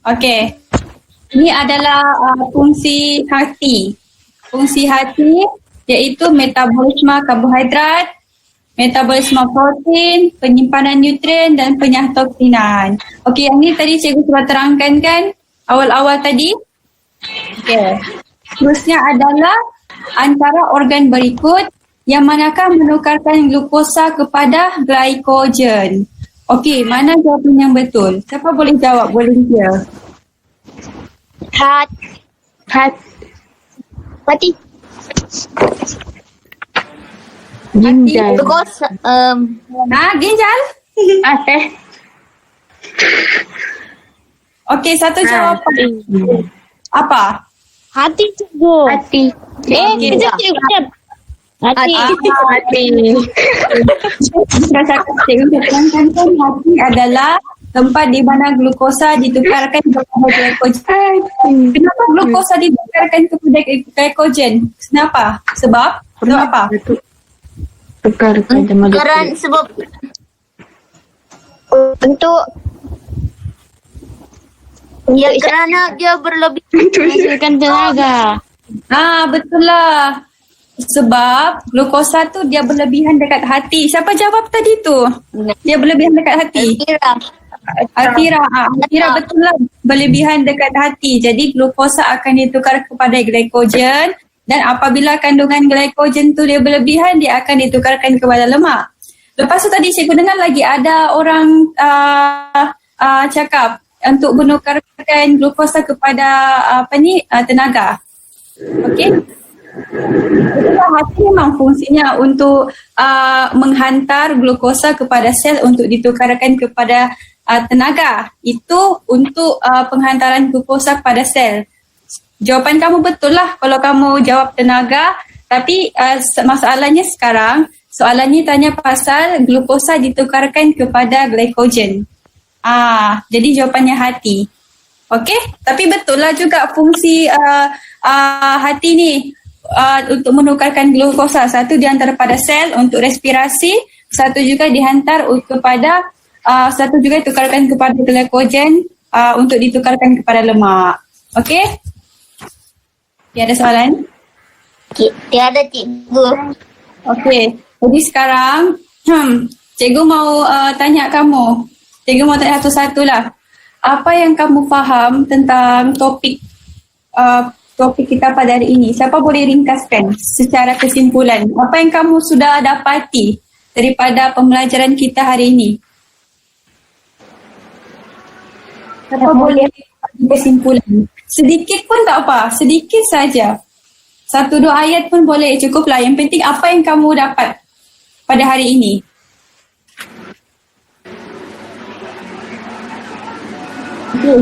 Okay. Ini adalah fungsi hati. Fungsi hati iaitu metabolisme karbohidrat, metabolisme protein, penyimpanan nutrien dan penyahtoksinan. Okey, yang ni tadi cikgu sudah terangkan kan awal-awal tadi. Okey. Terusnya adalah antara organ berikut yang manakah menukarkan glukosa kepada glycogen. Okey, mana jawapan yang betul? Siapa boleh jawab? Volunteer. Hati. Ginjal. Glukosa, Ginjal? Teh. Okey, satu jawapan. Apa? Hati cikgu. Hati. Kejap cikgu. Hati. Hati. Saya cakap cikgu terangkan kan hati adalah tempat di mana glukosa ditukarkan kepada glycogen. Kenapa glukosa ditukarkan kepada glycogen? Kenapa? Sebab apa? Tukar kepada molekul. sebab Untuk kerana dia berlebih. Menghasilkan tenaga. Betul lah. Sebab glukosa tu dia berlebihan dekat hati. Siapa jawab tadi tu? Dia berlebihan dekat hati. Atira betul lah, berlebihan dekat hati. Jadi glukosa akan ditukar kepada glycogen dan apabila kandungan glycogen tu dia berlebihan, dia akan ditukarkan kepada lemak. Lepas tu tadi cikgu dengar lagi ada orang cakap untuk menukarkan glukosa kepada tenaga. Okey. Itulah hati memang fungsinya untuk menghantar glukosa kepada sel untuk ditukarkan kepada tenaga. Itu untuk penghantaran glukosa pada sel. Jawapan kamu betul lah kalau kamu jawab tenaga, tapi masalahnya sekarang, soalannya tanya pasal glukosa ditukarkan kepada glycogen. Jadi jawapannya hati. Okey, tapi betul lah juga fungsi hati ni untuk menukarkan glukosa. Satu dihantar pada sel untuk respirasi, satu juga dihantar kepada satu juga ditukarkan kepada glycogen untuk ditukarkan kepada lemak. Okey? Ada soalan? Tiada cikgu. Okey. Jadi sekarang cikgu mau tanya kamu. Cikgu mau tanya satu-satu lah. Apa yang kamu faham tentang topik kita pada hari ini? Siapa boleh ringkaskan secara kesimpulan? Apa yang kamu sudah dapati daripada pembelajaran kita hari ini? Siapa boleh bagi kesimpulan? Sedikit pun tak apa, sedikit saja. 1-2 ayat pun boleh, cukuplah. Yang penting apa yang kamu dapat pada hari ini. Okay,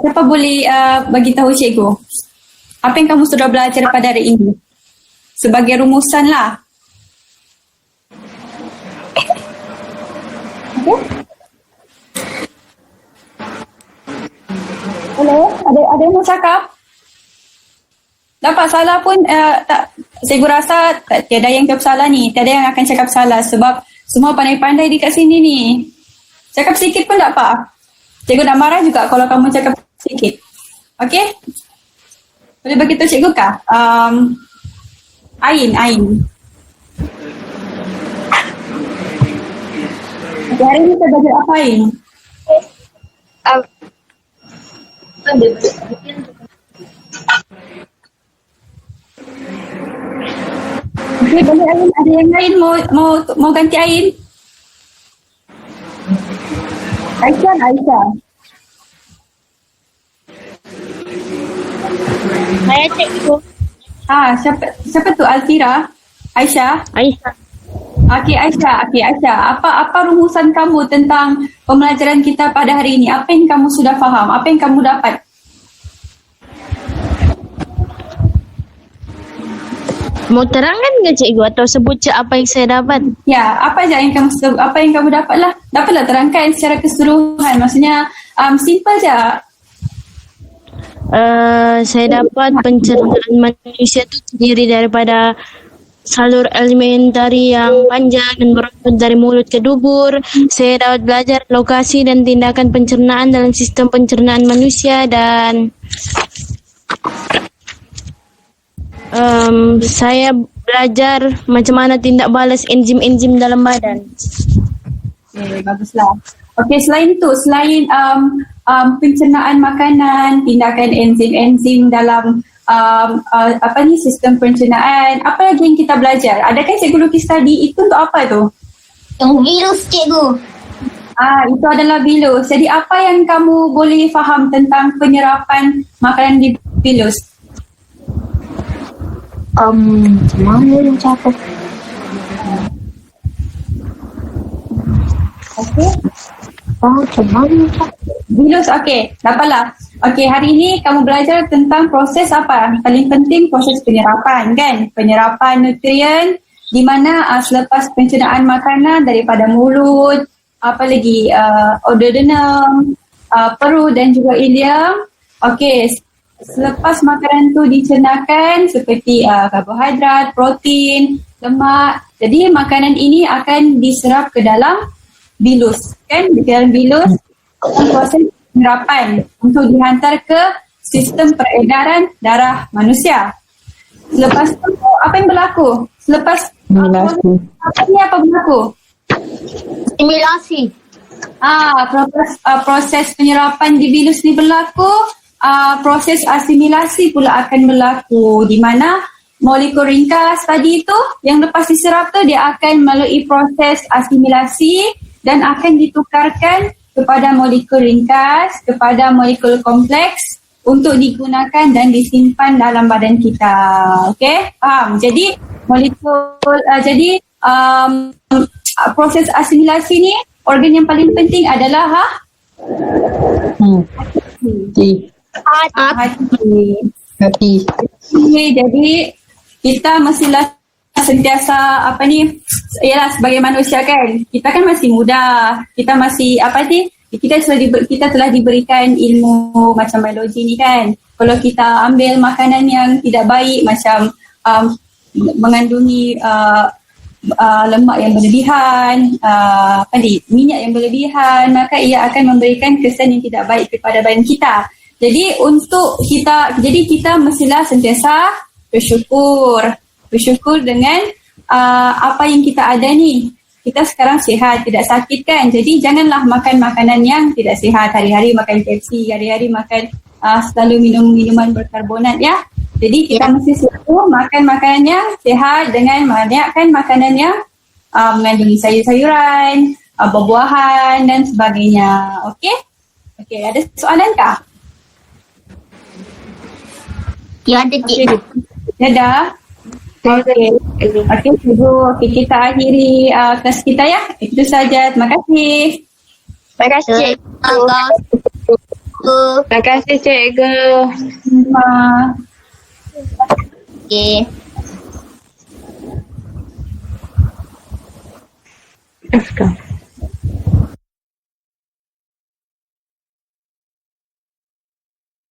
siapa boleh bagi tahu cikgu? Apa yang kamu sudah belajar pada hari ini? Sebagai rumusan lah. Okay. Boleh? Ada yang mau cakap? Dapat salah pun tak, cikgu rasa tiada yang jawab salah ni. Tiada yang akan cakap salah sebab semua pandai-pandai dekat sini ni. Cakap sikit pun tak apa. Cikgu nak marah juga kalau kamu cakap sikit. Okey? Boleh bagi tahu cikgu kah? Ain. Okay, hari ni kita belajar apa Ain? Okay, boleh Ain. Ada yang lain mau ganti Ain? Aisyah. Saya cikgu. Siapa tu? Alfira? Aisyah? Okey Aisyah. Apa rumusan kamu tentang pembelajaran kita pada hari ini? Apa yang kamu sudah faham? Apa yang kamu dapat? Mau terangkan ke cikgu atau sebut je apa yang saya dapat? Ya, apa yang kamu dapatlah? Dapatlah terangkan secara keseluruhan. Maksudnya simple je. Saya dapat pencernaan manusia itu terdiri daripada salur alimentari yang panjang dan berotot dari mulut ke dubur. Saya dapat belajar lokasi dan tindakan pencernaan dalam sistem pencernaan manusia dan saya belajar macam mana tindak balas enzim-enzim dalam badan. Okay, baguslah. Okay, selain pencernaan makanan, tindakan enzim-enzim dalam sistem pencernaan, apa lagi yang kita belajar? Adakah cikgu lukis tadi itu untuk apa tu? Yang virus, cikgu. Itu adalah bilus. Jadi apa yang kamu boleh faham tentang penyerapan makanan di bilus? Mana yang cakap? Okay. Macam mana yang cakap? Bilus, okey. Dapatlah. Okey, hari ini kamu belajar tentang proses apa? Paling penting proses penyerapan, kan? Penyerapan nutrien di mana selepas pencernaan makanan daripada mulut, apa lagi, duodenum, perut dan juga ileum. Okey, selepas makanan tu dicernakan seperti karbohidrat, protein, lemak. Jadi makanan ini akan diserap ke dalam bilus, kan? Di dalam bilus proses penyerapan untuk dihantar ke sistem peredaran darah manusia. Selepas tu apa yang berlaku? Selepas apa berlaku? Simulasi. Proses penyerapan di bilus ni berlaku, proses asimilasi pula akan berlaku di mana molekul ringkas tadi itu yang lepas diserap tu dia akan melalui proses asimilasi dan akan ditukarkan kepada molekul ringkas, kepada molekul kompleks untuk digunakan dan disimpan dalam badan kita. Okey? Faham? Jadi proses asimilasi ni organ yang paling penting adalah hati. Jadi kita mestilah sentiasa ialah sebagai manusia, kan, kita kan masih muda, kita masih kita telah diberikan ilmu macam biologi ni, kan. Kalau kita ambil makanan yang tidak baik macam mengandungi lemak yang berlebihan, minyak yang berlebihan, maka ia akan memberikan kesan yang tidak baik kepada badan kita. Jadi kita mestilah sentiasa bersyukur dengan apa yang kita ada ni. Kita sekarang sihat, tidak sakit, kan. Jadi janganlah makan makanan yang tidak sihat. Hari-hari makan Pepsi, hari-hari makan selalu minum minuman berkarbonat, ya. Jadi kita mesti selalu makan makanan yang sihat dengan banyakkan makanan yang mengandungi sayur-sayuran, buah-buahan dan sebagainya. Okey? Okey, ada soalan kah? Ya, ada, cikgu. Dah. Okey, cikgu. Okey, kita akhiri kelas kita, ya. Itu saja. Terima kasih. Terima kasih, cikgu. Terima kasih, cikgu. Okey. Let's go.